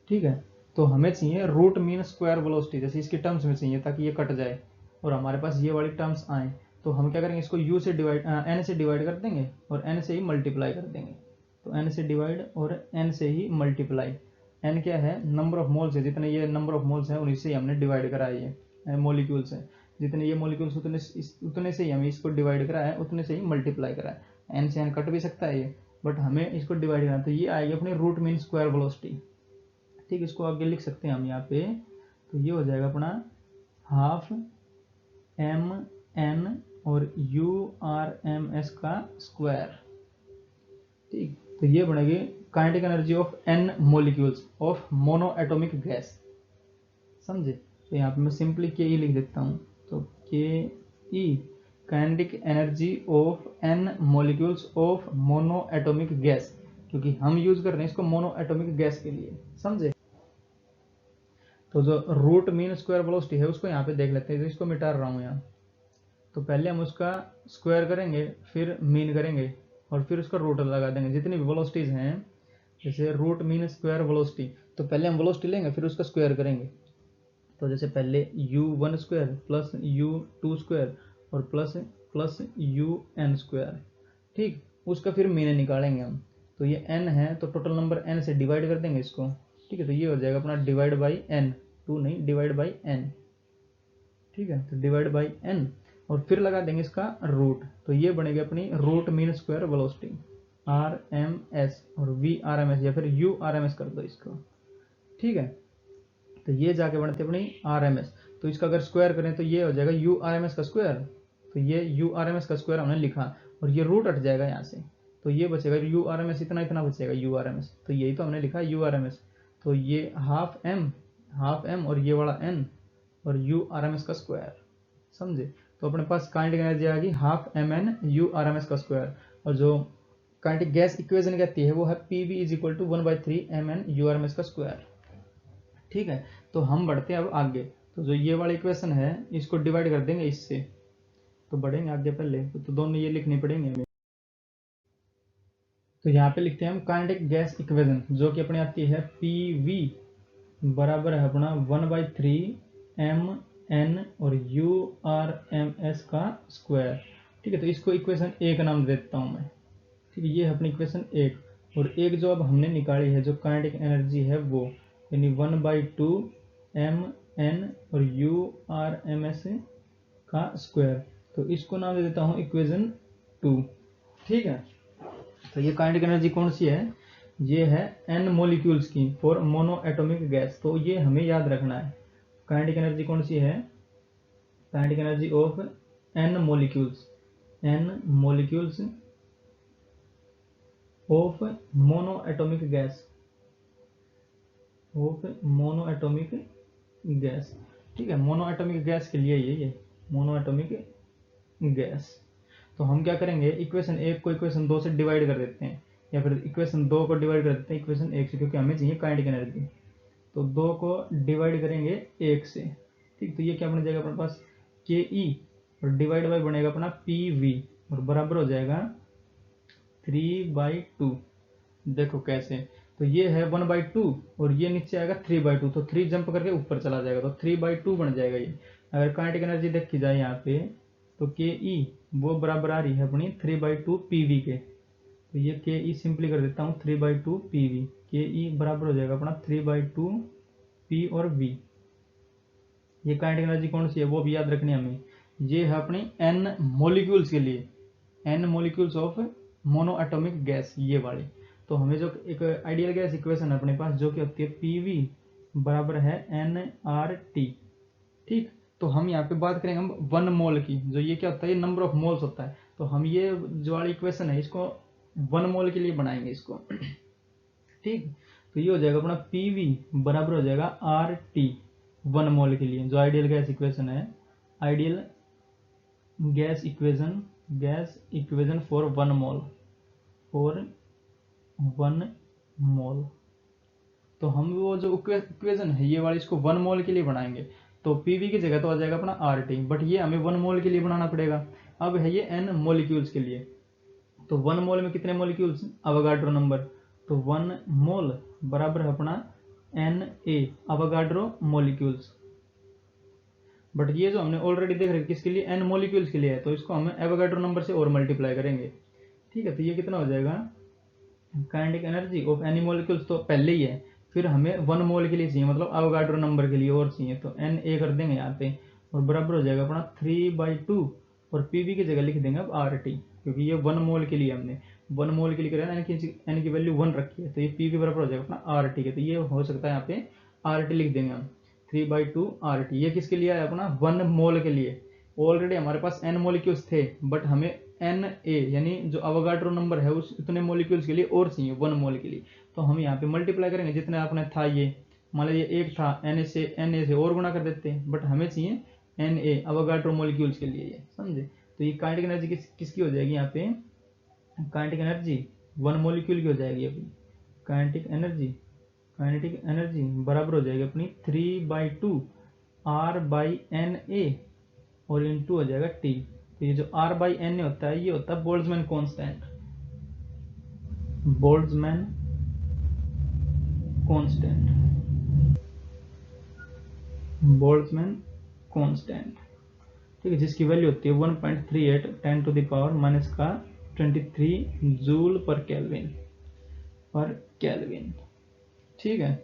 ठीक है, तो हमें चाहिए रूट मीन स्क्वायर वेलोसिटी, जैसे इसकी टर्म्स में चाहिए ताकि ये कट जाए और हमारे पास ये वाली टर्म्स आए। तो हम क्या करेंगे, इसको u से डिवाइड, n से डिवाइड कर देंगे और n से ही मल्टीप्लाई कर देंगे। तो n से डिवाइड और n से ही मल्टीप्लाई। n क्या है, नंबर ऑफ मोल्स है, जितने ये नंबर ऑफ मोल्स हैं उन्हीं से ही हमने डिवाइड करा है, ये मॉलिक्यूल्स हैं, जितने ये मॉलिक्यूल्स उतने से ही हमें इसको डिवाइड करा है, उतने से ही मल्टीप्लाई करा है। n से n कट भी सकता है ये, बट हमें इसको डिवाइड करना, तो ये आएगी अपनी रूट मीन स्क्वायर वेलोसिटी। ठीक, इसको आगे लिख सकते हैं हम यहाँ पे, तो ये हो जाएगा अपना हाफ एम एन और यू आर एम एस का स्क्वायर। ठीक, तो ये बनेगी kinetic energy of N molecules of mono atomic gas, समझे। तो यहाँ पे मैं सिंपली के ई लिख देता हूँ, तो K E kinetic energy of N molecules of mono atomic gas, क्योंकि हम यूज कर रहे हैं इसको मोनो एटॉमिक गैस के लिए, समझे। तो जो रूट मीन स्क्वायर वेलोसिटी है उसको यहाँ पे देख लेते हैं, तो इसको मिटा रहा हूँ यहाँ। तो पहले हम उसका स्क्वायर करेंगे, फिर मीन करेंगे और फिर उसका रूट लगा देंगे। जितनी भी वेलोसिटीज हैं, जैसे रूट मीन स्क्वायर वेलोसिटी, तो पहले हम वेलोसिटी लेंगे फिर उसका स्क्वायर करेंगे। तो जैसे पहले u1 square plus u2 square और प्लस un स्क्वायर, ठीक, उसका फिर मीन निकालेंगे हम। तो ये n है तो टोटल नंबर n से डिवाइड कर देंगे इसको, ठीक है। तो ये हो जाएगा अपना डिवाइड बाई n, 2 नहीं, डिवाइड बाई n, ठीक है। तो डिवाइड बाई n और फिर लगा देंगे इसका रूट, तो ये बनेगी अपनी root mean square velocity RMS और VRMS या फिर URMS कर दो इसको, ठीक है। तो ये जाके बनते अपनी RMS, तो इसका अगर स्क्वायर करें तो ये हो जाएगा URMS का स्क्वायर। तो ये URMS का स्क्वायर हमने लिखा और ये रूट हट जाएगा यहाँ से, तो ये बचेगा URMS, इतना इतना बचेगा URMS, तो यही तो हमने लिखा URMS। तो ये हाफ एम और ये वाला n और URMS का स्क्वायर, समझे। तो अपने पास काइनेटिक एनर्जी आ गई हाफ mn URMS का स्क्वायर, और जो काइनेटिक गैस इक्वेशन कहती है वो है PV is equal to 1/3 mn URMS का स्क्वायर, ठीक है। तो हम बढ़ते हैं अब आगे, तो जो ये वाला इक्वेशन है इसको डिवाइड कर देंगे इससे, तो बढ़ेंगे आगे पहले, तो दोनों ये लिखनी पड़ेंगे हमें। तो यहाँ पे लिखते हैं हम काइनेटिक गैस इक्वेशन, जो कि अपने आती है PV बराबर है अपना 1/3 mn और URMS का स्क्वायर, ठीक है। तो इसको इक्वेशन 1 नाम देता हूँ मैं, ठीक है। ये है अपनी इक्वेशन 1, और एक जो अब हमने निकाली है जो काइनेटिक एनर्जी है वो, यानी 1/2 mn और URMS का स्क्वायर, तो इसको नाम दे देता हूँ इक्वेशन 2, ठीक है। तो ये काइनेटिक एनर्जी कौन सी है, ये है n मोलिक्यूल्स की फॉर मोनो एटॉमिक गैस, तो ये हमें याद रखना है। काइनेटिक एनर्जी कौन सी है, kinetic energy of n molecules of mono atomic gas, ठीक है। मोनो एटॉमिक गैस के लिए ये मोनो एटॉमिक गैस। तो हम क्या करेंगे, इक्वेशन 1 को इक्वेशन 2 से डिवाइड कर देते हैं, या फिर इक्वेशन 2 को डिवाइड कर देते हैं इक्वेशन 1 से, क्योंकि हमें चाहिए काइनेटिक एनर्जी। तो 2 को डिवाइड करेंगे 1 से, ठीक। तो ये क्या बन जाएगा अपने पास KE और डिवाइड बाई बनेगा अपना PV और बराबर हो जाएगा 3/2। देखो कैसे, तो ये है 1/2 और ये नीचे आएगा 3/2, तो 3 जंप करके ऊपर चला जाएगा, तो 3/2 बन जाएगा ये। अगर काइनेटिक एनर्जी देखी जाए यहाँ पे, तो KE वो बराबर आ रही है अपनी 3/2 PV के, तो ये KE सिंपली कर देता हूँ 3/2 PV, KE बराबर हो जाएगा अपना 3/2 P और V। ये काइनेटिक एनर्जी कौन सी है वो भी याद रखनी है हमें, ये है अपनी n मोलिक्यूल्स के लिए, n molecules of mono atomic gas, ये वाली। तो हमें जो एक आइडियल गैस इक्वेशन है अपने पास, जो कि होती है PV बराबर है nRT, ठीक। तो हम यहाँ पे बात करेंगे हम 1 मोल की, जो ये क्या होता है, ये नंबर ऑफ मोल्स होता है। तो हम ये जो वाली इक्वेशन है इसको 1 मोल के लिए बनाएंगे इसको, ठीक। तो ये हो जाएगा अपना PV बराबर हो जाएगा RT 1 मोल के लिए, जो आइडियल गैस इक्वेशन है, आइडियल गैस इक्वेशन फॉर 1 मोल। तो हम वो जो इक्वेशन है ये वाली इसको 1 मोल के लिए बनाएंगे, तो PV की जगह तो आ जाएगा अपना RT, बट ये हमें 1 मोल के लिए बनाना पड़ेगा। अब है ये n मोलिक्यूल्स के लिए, तो 1 मोल में कितने मोलिक्यूल्स, अवोगाड्रो नंबर, तो 1 मोल बराबर है अपना Na अवोगाड्रो मोलिक्यूल्स। बट ये जो हमने ऑलरेडी देख रहे किसके लिए, n मोलिक्यूल्स के लिए है, तो इसको हमें एवोगाड्रो नंबर से और मल्टीप्लाई करेंगे, ठीक है। तो ये कितना हो जाएगा, kinetic energy of any molecules तो पहले ही है, फिर हमें 1 मोल के लिए चाहिए, मतलब अवोगाड्रो नंबर के लिए और चाहिए, तो Na कर देंगे यहाँ पे और बराबर हो जाएगा अपना 3/2 और PV की जगह लिख देंगे अब RT, क्योंकि ये 1 मोल के लिए हमने, 1 मोल के लिए करें एन की वैल्यू 1 रखी है, तो ये पी के बराबर हो जाएगा अपना आर टी के। तो ये हो सकता है यहाँ पे आर टी लिख देंगे हम 3/2 आर टी। ये किसके लिए है अपना 1 मोल के लिए। ऑलरेडी हमारे पास n मोलिक्यूल्स थे, बट हमें एन ए यानी जो अवोगाड्रो नंबर है उस उतने मोलिक्यूल्स के लिए और चाहिए 1 मोल के लिए। तो हम यहाँ पे मल्टीप्लाई करेंगे जितने आपने था, ये मान लीजिए एक था एन ए से और गुणा कर देते हैं, बट हमें चाहिए एन ए अवोगाड्रो मोलिक्यूल्स के लिए, ये समझे। तो ये काइनेटिक एनर्जी किसकी हो जाएगी यहाँ पे, काइनेटिक एनर्जी 1 मोलिक्यूल की हो जाएगी अपनी। काइनेटिक एनर्जी बराबर हो जाएगी अपनी 3/2 आर बाई एन ए और इनटू हो जाएगा टी। तो ये जो आर बाई एन ए होता है ये होता है बोल्ट्जमैन कांस्टेंट। बोल्ट्जमैन कांस्टेंट, ठीक है, जिसकी वैल्यू होती है 1.38 10 to the power -23 joule per kelvin. ठीक है,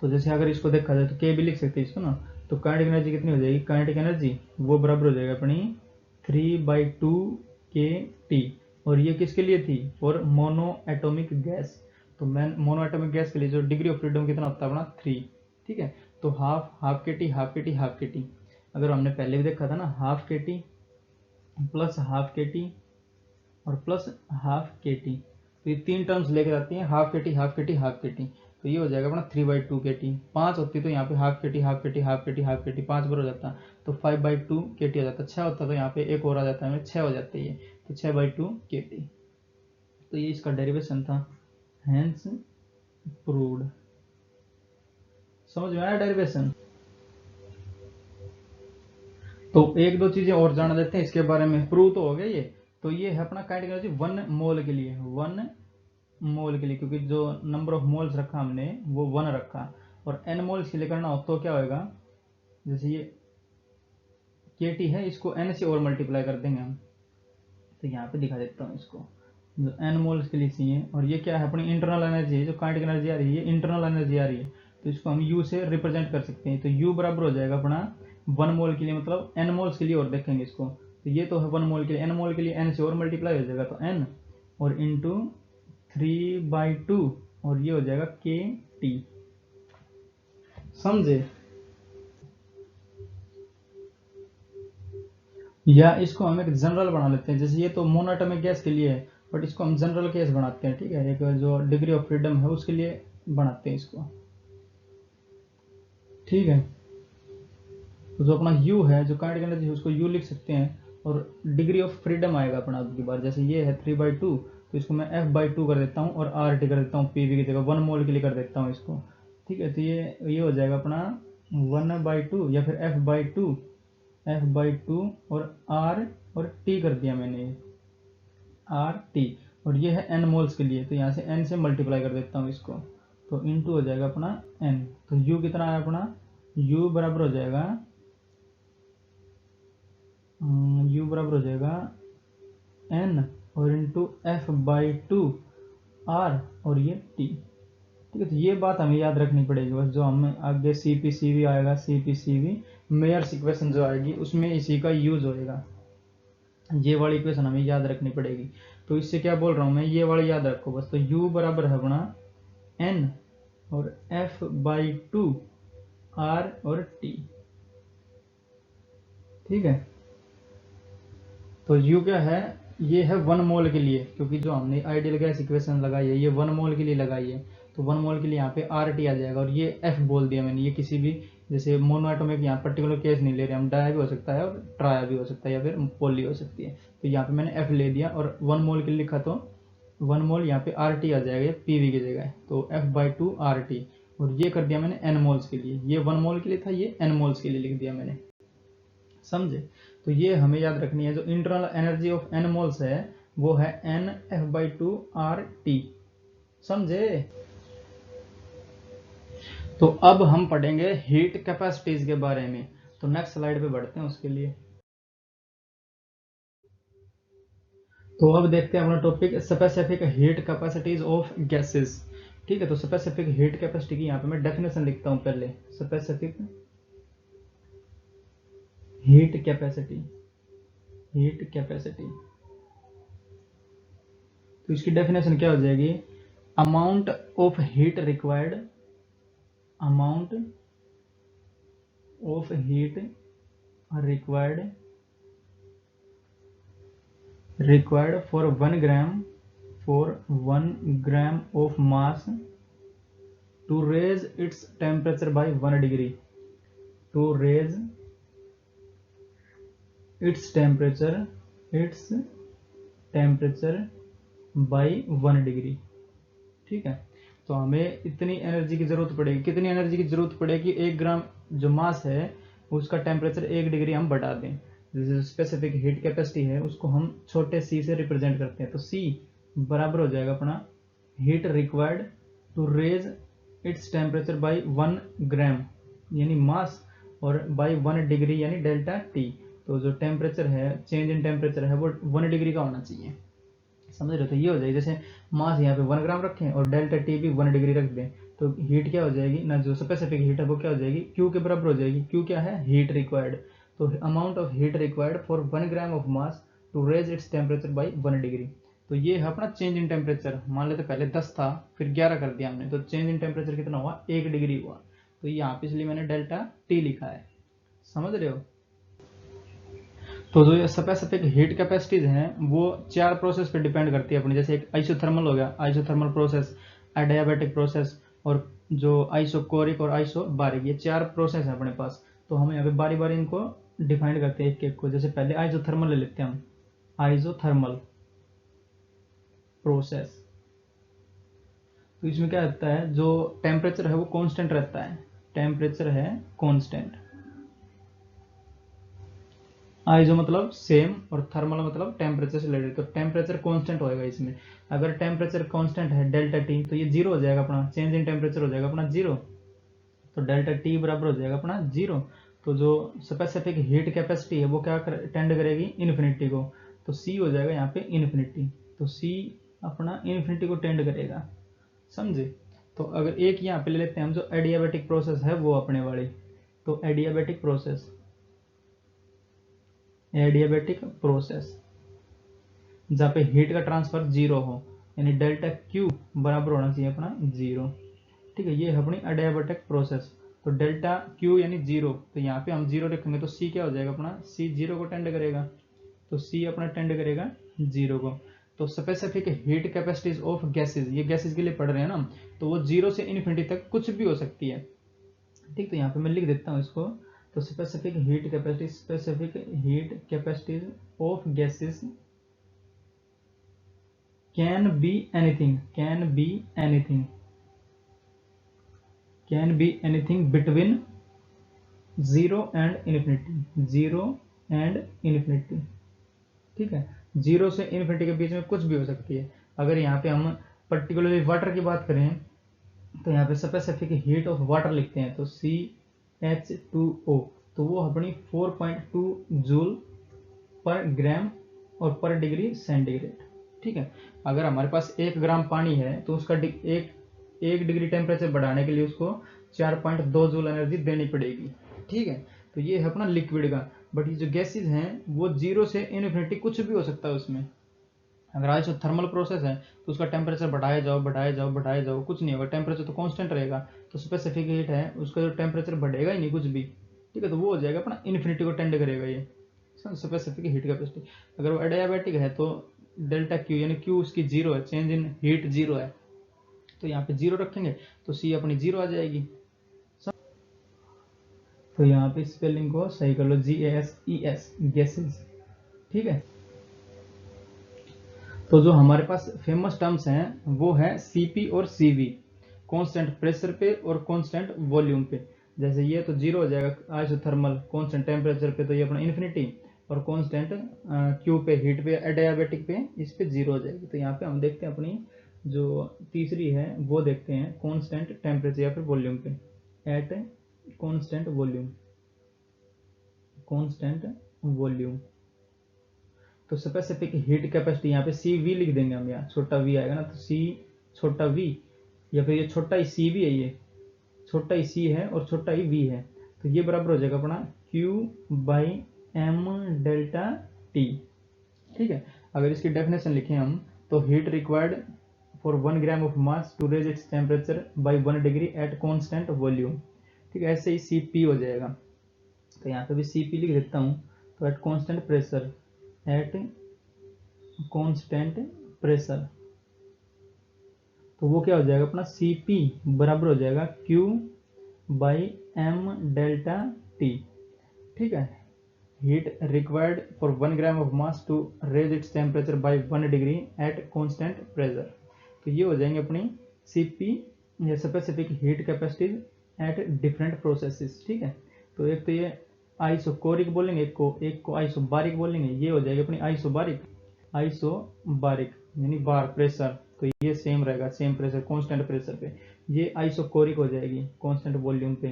तो जैसे अगर इसको देखा जाए तो के भी लिख सकते हैं इसको ना। तो काइनेटिक एनर्जी कितनी हो जाएगी, काइनेटिक एनर्जी वो बराबर हो जाएगा अपनी 3/2 के टी। और ये किसके लिए थी, फॉर मोनो एटोमिक गैस। तो मोनो एटोमिक गैस के लिए जो डिग्री ऑफ फ्रीडम कितना होता है अपना 3। ठीक है, तो हाफ के टी। अगर हमने पहले भी देखा था ना, हाफ के टी प्लस हाफ के टी और प्लस हाफ के टी, तो ये 3 टर्म्स लेके जाती हैं हाफ के टी। तो ये हो जाएगा अपना 3/2 के टी। 5 होती तो यहाँ पे हाफ के टी 5 बार हो जाता, तो 5/2 के टी हो जाता। 6 होता तो यहाँ पे एक और आ जाता है, 6 हो जाते हैं ये, तो 6/2 के टी। तो ये इसका डेरिवेशन था, हेंस प्रूव्ड। समझ में आया डेरिवेशन। तो एक दो चीजें और जान लेते हैं इसके बारे में, प्रूव तो हो गया ये। तो ये है अपना काइनेटिक एनर्जी 1 मोल के लिए, 1 मोल के लिए, क्योंकि जो नंबर ऑफ मोल्स रखा हमने वो 1 रखा। और n मोल्स के लिए करना हो तो क्या होगा, जैसे ये के टी है इसको n से और मल्टीप्लाई कर देंगे हम। तो यहाँ पे दिखा देता हूँ इसको, जो n मोल्स के लिए चाहिए। और ये क्या है अपनी इंटरनल एनर्जी है, जो काइनेटिक एनर्जी आ रही है इंटरनल एनर्जी आ रही है, तो इसको हम u से रिप्रेजेंट कर सकते हैं। तो u बराबर हो जाएगा अपना 1 मोल के लिए, मतलब n मोल्स के लिए और देखेंगे इसको। तो ये तो है 1 मोल के लिए, n मोल के लिए n से और मल्टीप्लाई हो जाएगा, तो n और इंटू 3/2 और ये हो जाएगा के टी। समझे। या इसको हम एक जनरल बना लेते हैं, जैसे ये तो मोनोएटॉमिक गैस के लिए है, बट इसको हम जनरल केस बनाते हैं। ठीक है, एक जो डिग्री ऑफ फ्रीडम है उसके लिए बनाते हैं इसको। ठीक है, तो जो अपना u है, जो काइनेटिक एनर्जी है, उसको u लिख सकते हैं। और डिग्री ऑफ फ्रीडम आएगा अपना अब की बार, जैसे ये है 3/2, तो इसको मैं f/2 कर देता हूँ और RT कर देता हूँ, पीवी की जगह 1 मोल के लिए कर देता हूँ इसको। ठीक है, तो ये हो जाएगा अपना 1/2 या फिर f/2 और r और t कर दिया मैंने, RT। और ये है n मोल्स के लिए, तो यहाँ से n से मल्टीप्लाई कर देता हूँ इसको, तो इनटू हो जाएगा अपना n। तो u कितना है अपना, u बराबर हो जाएगा n और इंटू f/2 r और ये t। ठीक है, तो ये बात हमें याद रखनी पड़ेगी बस। जो हमें आगे CPCV आएगा, CPCV मेयर्स इक्वेशन जो आएगी उसमें इसी का यूज होएगा। ये वाली इक्वेशन हमें याद रखनी पड़ेगी। तो इससे क्या बोल रहा हूँ मैं, ये वाली याद रखो बस। तो u बराबर है अपना n और f/2 r और t। ठीक है, तो u क्या है, ये है 1 मोल के लिए, क्योंकि जो हमने आइडियल गैस इक्वेशन लगाई है ये 1 मोल के लिए लगाई है। तो 1 मोल के लिए यहाँ पे RT आ जाएगा, और ये f बोल दिया मैंने। ये किसी भी जैसे मोनोएटॉमिक यहाँ पर्टिकुलर केस नहीं ले रहे हम, डाया भी हो सकता है और ट्राया भी हो सकता है या फिर पोली हो सकती है। तो यहाँ पे मैंने f ले दिया और 1 मोल के लिए लिखा, तो 1 मोल यहाँ पे RT आ जाएगा PV की जगह, तो f/2 RT। और ये कर दिया मैंने n मोल्स के लिए, ये 1 मोल के लिए था, ये n मोल्स के लिए लिख दिया मैंने। समझे। तो ये हमें याद रखनी है, जो internal energy of n moles है वो है n f/2 RT। समझे। तो अब हम पढ़ेंगे हीट कैपेसिटीज के बारे में। तो नेक्स्ट स्लाइड पे बढ़ते हैं उसके लिए। तो अब देखते हैं अपना topic specific heat capacities of gases. ठीक है, तो स्पेसिफिक हीट कैपेसिटी की यहाँ पे मैं डेफिनेशन लिखता हूँ पहले। स्पेसिफिक हीट कैपेसिटी तो इसकी डेफिनेशन क्या हो जाएगी, amount of heat required, amount of heat required for 1 gram of mass to raise its temperature by 1 degree, to raise its temperature by 1 degree। ठीक है, तो हमें इतनी एनर्जी की जरूरत पड़ेगी, कितनी एनर्जी की जरूरत पड़ेगी, 1 ग्राम जो मास है उसका टेम्परेचर 1 डिग्री हम बढ़ा दें। जैसे स्पेसिफिक हीट कैपेसिटी है उसको हम छोटे सी से रिप्रेजेंट करते हैं, तो सी बराबर हो जाएगा अपना heat required to raise its temperature by 1 gram यानी मास और बाय 1 डिग्री यानी डेल्टा टी। तो जो टेम्परेचर है, चेंज इन टेम्परेचर है वो 1 डिग्री का होना चाहिए, समझ रहे हो। तो ये हो जाएगी, जैसे मास यहाँ पे 1 ग्राम रखें और डेल्टा टी भी 1 डिग्री रख दें, तो हीट क्या हो जाएगी ना, जो स्पेसिफिक हीट है वो क्या हो जाएगी, क्यू के बराबर हो जाएगी। क्यू क्या है, हीट रिक्वायर्ड। तो amount of heat required for 1 gram of mass to raise its temperature by 1 degree. तो ये है अपना चेंज इन टेम्परेचर। मान लेते पहले 10 था फिर 11 कर दिया हमने, तो चेंज इन टेम्परेचर कितना हुआ, 1 डिग्री हुआ। तो यहाँ पे इसलिए मैंने डेल्टा टी लिखा है, समझ रहे हो। तो जो ये स्पेसिफिक हीट कैपेसिटीज हैं वो 4 प्रोसेस पे डिपेंड करती है अपनी। जैसे एक आइसोथर्मल हो गया, आइसोथर्मल प्रोसेस, एडियाबैटिक प्रोसेस और जो आइसोकोरिक और आइसोबारिक, ये 4 प्रोसेस है अपने पास। तो हम यहाँ पे बारी बारी इनको डिफाइन करते हैं एक एक को। जैसे पहले आइसोथर्मल ले लेते हैं हम, आइसोथर्मल प्रोसेस। तो इसमें क्या रहता है, जो टेम्परेचर है वो कांस्टेंट रहता है, टेम्परेचर है कांस्टेंट। आइसो मतलब सेम और थर्मल मतलब टेम्परेचर से रिलेटेड, तो टेम्परेचर कांस्टेंट होएगा इसमें। अगर टेम्परेचर कांस्टेंट है डेल्टा टी, तो ये 0 हो जाएगा अपना, चेंज इन टेम्परेचर हो जाएगा अपना 0। तो डेल्टा टी बराबर हो जाएगा अपना 0। तो जो स्पेसिफिक हीट कैपेसिटी है वो क्या टेंड करेगी, इन्फिनिटी को। तो सी हो जाएगा यहाँ पे इन्फिनिटी, तो सी अपना इन्फिनिटी को टेंड करेगा, समझे। तो अगर एक यहाँ पे ले लेते हैं हम, जो एडियाबैटिक प्रोसेस है वो अपने वाली, तो एडियाबैटिक प्रोसेस, एडियाबैटिक प्रोसेस जहाँ पे हीट का ट्रांसफर 0 हो, यानी डेल्टा क्यू बराबर होना चाहिए अपना 0। ठीक है, ये है अपनी एडियाबैटिक प्रोसेस। तो डेल्टा क्यू यानी 0, तो यहाँ पे हम 0 रखेंगे तो सी क्या हो जाएगा अपना, सी 0 को टेंड करेगा, तो सी अपना टेंड करेगा 0 को। तो specific heat capacities of gases, ये गैसेज के लिए पढ़ रहे हैं ना, तो वो 0 से इन्फिनिटी तक कुछ भी हो सकती है। ठीक, तो यहाँ पे मैं लिख देता हूँ इसको। तो specific heat capacities of gases can be anything between 0 and infinity, ठीक है। 0 से इन्फिनिटी के बीच में कुछ भी हो सकती है। अगर यहाँ पे हम पर्टिकुलरली वाटर की बात करें तो यहाँ पे स्पेसिफिक हीट ऑफ वाटर लिखते हैं, तो CH2O, तो वो अपनी 4.2 जूल पर ग्राम और पर डिग्री सेंटीग्रेड। ठीक है, अगर हमारे पास 1 ग्राम पानी है तो उसका एक डिग्री टेम्परेचर बढ़ाने के लिए उसको 4.2 जूल एनर्जी देनी पड़ेगी। ठीक है, तो ये है अपना लिक्विड का। बट ये जो गैसेज हैं वो 0 से इन्फिनिटी कुछ भी हो सकता है उसमें। अगर आइसो थर्मल प्रोसेस है तो उसका टेम्परेचर बढ़ाए जाओ कुछ नहीं होगा, टेम्परेचर तो कांस्टेंट रहेगा। तो स्पेसिफिक हीट है उसका जो टेम्परेचर बढ़ेगा ही नहीं कुछ भी। ठीक है, तो वो हो जाएगा अपना इन्फिनिटी को टेंड करेगा ये स्पेसिफिक हीट कैपेसिटी। अगर वो एडियाबैटिक है तो डेल्टा क्यू यानी क्यू उसकी 0 है, चेंज इन हीट 0 है, तो यहाँ पे 0 रखेंगे तो सी अपनी 0 आ जाएगी। तो यहाँ पे स्पेलिंग को सही कर लो, GASES, गैसेज। ठीक है, तो जो हमारे पास फेमस टर्म्स हैं वो है CP और CV, कांस्टेंट प्रेशर पे और कांस्टेंट वॉल्यूम पे। जैसे ये तो 0 हो जाएगा आइसोथर्मल कांस्टेंट टेम्परेचर पे, तो ये अपना इन्फिनिटी, और कांस्टेंट क्यू पे हीट पे एडियाबैटिक पे इस पे 0 हो जाएगी। तो यहाँ पे हम देखते हैं अपनी जो तीसरी है वो देखते हैं कांस्टेंट टेम्परेचर या फिर वॉल्यूम पे, एट कांस्टेंट वॉल्यूम। तो स्पेसिफिक हीट कैपेसिटी यहाँ पे CV लिख देंगे हम, यहाँ छोटा v आएगा ना, तो C छोटा v, या फिर ये छोटा ही C भी है, ये छोटा ही C है और छोटा ही v है, तो ये बराबर हो जाएगा अपना Q/m डेल्टा T। ठीक है, अगर इसकी डेफिनेशन लिखें हम तो heat required for 1 gram of mass to raise its temperature by 1 degree at constant volume. ठीक है, ऐसे ही Cp हो जाएगा, तो यहाँ पे भी Cp लिख देता हूँ। तो eight constant pressure, eight constant pressure, तो वो क्या हो जाएगा अपना Cp बराबर हो जाएगा Q by m delta t. ठीक है, heat required for 1 gram of mass to raise its temperature by 1 degree at constant pressure. तो ये हो जाएंगे अपनी Cp या specific heat capacities at different processes. ठीक है, तो एक तो ये आइसोकोरिक बोलेंगे, एक को आइसोबारिक बोलेंगे। ये हो जाएगी अपनी आइसोबारिक यानी बार प्रेशर, तो ये सेम रहेगा, सेम प्रेशर कांस्टेंट प्रेशर पे। ये आइसोकोरिक हो जाएगी कांस्टेंट वॉल्यूम पे,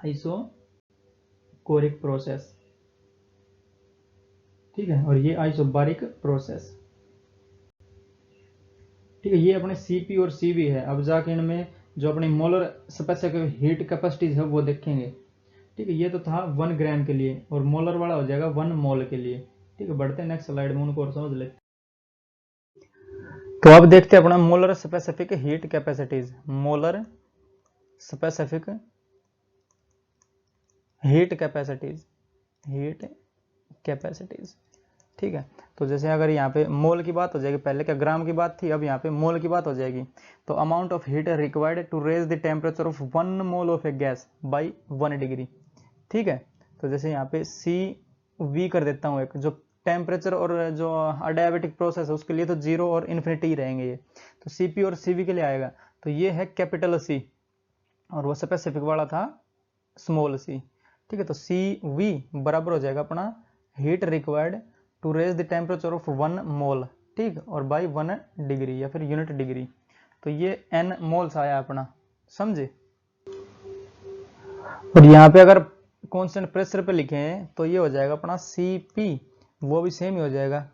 आइसोकोरिक प्रोसेस। ठीक है, और ये आइसोबारिक प्रोसेस। ठीक है, ये अपने Cp और Cv है। अब जाके इनमें जो अपनी मोलर स्पेसिफिक हीट कैपेसिटीज है वो देखेंगे। ठीक है, ये तो था 1 ग्राम के लिए, और मोलर वाला हो जाएगा 1 मोल के लिए। ठीक है, बढ़ते हैं नेक्स्ट स्लाइड में, उनको और समझ लेते हैं। तो अब देखते हैं अपना molar specific heat capacities. Molar specific heat capacities. ठीक है, तो जैसे अगर यहाँ पे मोल की बात हो जाएगी, पहले क्या ग्राम की बात थी, अब यहाँ पे मोल की बात हो जाएगी। तो amount of heat required to raise the temperature of 1 mole of a gas by 1 degree. ठीक है, तो जैसे यहाँ पे CV कर देता हूँ एक, जो टेम्परेचर और जो अडायाबेटिक प्रोसेस है उसके लिए तो 0 और इन्फिनिटी रहेंगे ये, तो Cp और Cv के लिए आएगा। तो ये है कैपिटल C और वो स्पेसिफिक वाला था स्मॉल c। ठीक है, तो Cv बराबर हो जाएगा अपना heat required to raise the temperature of 1 mole. ठीक, और बाई 1 डिग्री या फिर यूनिट डिग्री, तो ये n मोल्स आया अपना, समझे। और यहाँ पे अगर कांस्टेंट प्रेशर पे लिखे हैं तो ये हो जाएगा अपना Cp, वो भी सेम ही हो जाएगा,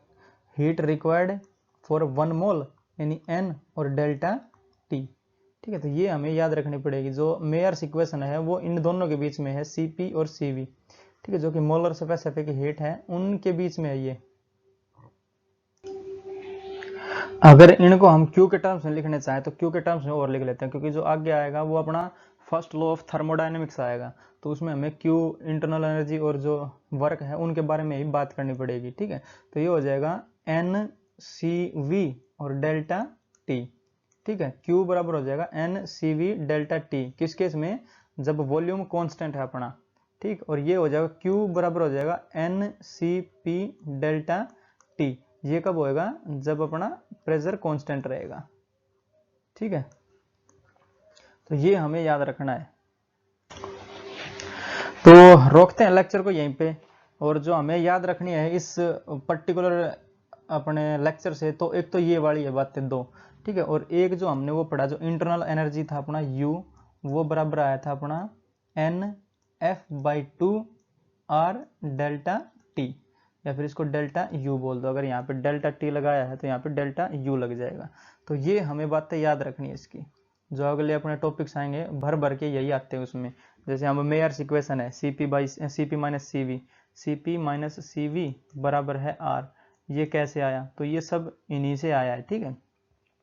हीट रिक्वायर्ड फॉर 1 मोल यानी n और डेल्टा T। ठीक है, तो ये हमें याद रखनी पड़ेगी। जो मेयर्स इक्वेशन है वो इन दोनों के बीच में है, Cp और Cv। ठीक है, जो कि मोलर स्पेसिफिक हीट है उनके बीच में है ये। अगर इनको हम Q के टर्म्स में लिखने चाहें तो Q के टर्म्स में और लिख लेते हैं, क्योंकि जो आगे आएगा वो अपना फर्स्ट लॉ ऑफ थर्मोडायनेमिक्स आएगा, तो उसमें हमें Q इंटरनल एनर्जी और जो वर्क है उनके बारे में ही बात करनी पड़ेगी। ठीक है, तो ये हो जाएगा NCV और डेल्टा T। ठीक है, Q बराबर हो जाएगा NCV डेल्टा T, किस केस में, जब वॉल्यूम कांस्टेंट है अपना। ठीक, और ये हो जाएगा Q बराबर हो जाएगा NCP डेल्टा T, ये कब होएगा, जब अपना प्रेशर कांस्टेंट रहेगा। ठीक है, तो ये हमें याद रखना है। तो रोकते हैं लेक्चर को यहीं पे, और जो हमें याद रखनी है इस पर्टिकुलर अपने लेक्चर से, तो एक तो ये वाली है बातें दो। ठीक है, और एक जो हमने वो पढ़ा, जो इंटरनल एनर्जी था अपना U, वो बराबर आया था अपना NF/2 R डेल्टा T, या फिर इसको डेल्टा U बोल दो। अगर यहाँ पे डेल्टा T लगाया है तो यहाँ पे डेल्टा U लग जाएगा। तो ये हमें बातें याद रखनी है इसकी, जो अगले अपने टॉपिक्स आएंगे भर भर के यही आते हैं उसमें। जैसे हम मेयर्स इक्वेशन है Cp minus CV, Cp minus CV बराबर है R, ये कैसे आया, तो ये सब इन्हीं से आया है। ठीक है,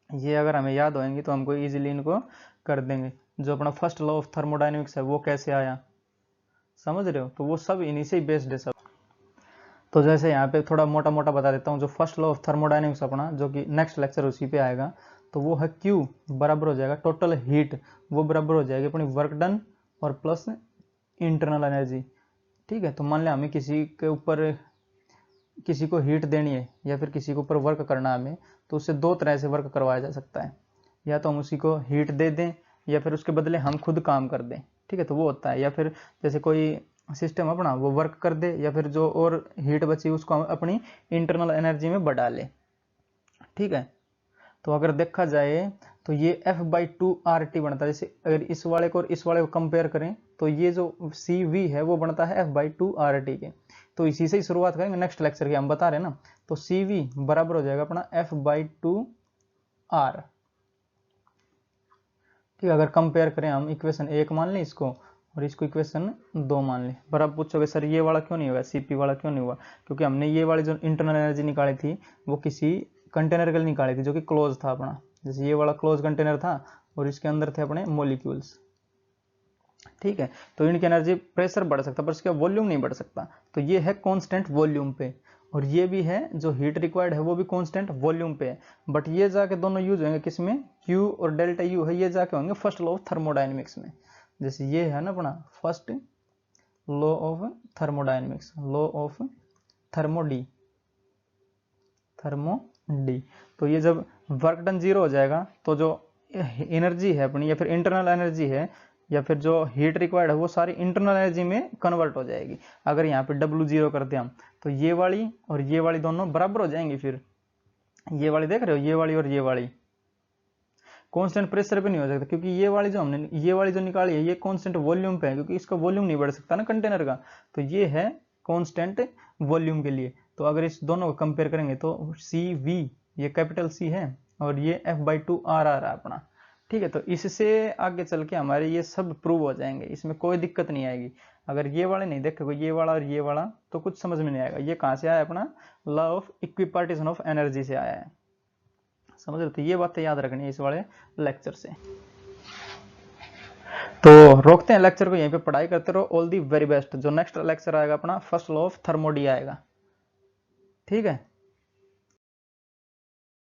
ये अगर हमें याद होंगे तो हमको इजीली इनको कर देंगे। जो अपना फर्स्ट लॉ ऑफ थर्मोडायनेमिक्स है वो कैसे आया, समझ रहे हो, तो वो सब इन्हीं से ही बेस्ड है सब। तो जैसे यहाँ पे थोड़ा मोटा मोटा बता देता हूँ, जो फर्स्ट लॉ ऑफ थर्मोडायनेमिक्स अपना, जो कि नेक्स्ट लेक्चर उसी पे आएगा, तो वो है Q बराबर हो जाएगा टोटल हीट, वो बराबर हो जाएगी अपनी वर्क डन और प्लस इंटरनल एनर्जी। ठीक है, तो मान लिया हमें किसी के ऊपर किसी को हीट देनी है या फिर किसी के ऊपर वर्क करना है हमें, तो उससे दो तरह से वर्क करवाया जा सकता है, या तो हम उसी को हीट दे दें या फिर उसके बदले हम खुद काम कर दें। ठीक है, तो वो होता है, या फिर जैसे कोई सिस्टम अपना वो वर्क कर दे, या फिर जो और हीट बची उसको हम अपनी इंटरनल एनर्जी में बढ़ा ले। ठीक है, तो अगर देखा जाए तो ये F/2 RT बनता है। जैसे अगर इस वाले को और इस वाले को कंपेयर करें तो ये जो CV है वो बनता है F/2 RT के। तो इसी से ही शुरुआत करेंगे नेक्स्ट लेक्चर की, हम बता रहे हैं ना। तो CV बराबर हो जाएगा अपना F/2 R। ठीक है, अगर कंपेयर करें हम इक्वेशन 1 मान लें इसको और इसको इक्वेशन 2 मान लें। पर आप पूछोगे सर ये वाला क्यों नहीं हुआ, CP वाला क्यों नहीं हुआ, क्योंकि हमने ये वाली जो इंटरनल एनर्जी निकाली थी वो किसी कंटेनर के लिए निकाली थी जो कि क्लोज था अपना, जैसे ये वाला क्लोज कंटेनर था और इसके अंदर थे अपने मॉलिक्यूल्स, ठीक है। तो इनकी एनर्जी प्रेशर बढ़ सकता है पर इसका वॉल्यूम नहीं बढ़ सकता, तो ये है कांस्टेंट वॉल्यूम पे। और ये भी है जो हीट रिक्वायर्ड है वो भी कांस्टेंट वॉल्यूम पे है, बट ये जाके दोनों यूज होंगे किसमें, Q और डेल्टा U है, ये जाके होंगे फर्स्ट लॉ ऑफ थर्मोडायनेमिक्स में। जैसे ये है ना अपना first law of thermodynamics, law of thermo D. तो ये जब वर्क डन जीरो हो जाएगा तो जो एनर्जी है अपनी या फिर इंटरनल एनर्जी है या फिर जो हीट रिक्वायर्ड है वो सारी इंटरनल एनर्जी में कन्वर्ट हो जाएगी। अगर यहाँ पे W जीरो करते हम तो ये वाली और ये वाली दोनों बराबर हो जाएंगी, फिर ये वाली देख रहे हो, ये वाली और ये वाली कांस्टेंट प्रेशर पे नहीं हो सकता, क्योंकि ये वाली जो हमने ये वाली जो निकाली है ये कांस्टेंट वॉल्यूम पे है, क्योंकि इसका वॉल्यूम नहीं बढ़ सकता ना कंटेनर का, तो ये है कांस्टेंट वॉल्यूम के लिए। तो अगर इस दोनों को कंपेयर करेंगे तो CV ये कैपिटल C है और ये F/2 R आ रहा है अपना, ठीक है। तो इससे आगे चल के हमारे ये सब प्रूव हो जाएंगे, इसमें कोई दिक्कत नहीं आएगी। अगर ये वाले नहीं देखोगे ये वाला और ये वाला तो कुछ समझ में नहीं आएगा। ये कहाँ से आया अपना law of equipartition of energy से आया है, समझ रहे हो। तो ये बातें याद रखनी है इस वाले लेक्चर से। तो रोकते हैं लेक्चर को यहीं पे, पढ़ाई करते रहो। All the very best. जो नेक्स्ट लेक्चर आएगा अपना फर्स्ट लॉ ऑफ थर्मोडी आएगा, ठीक है।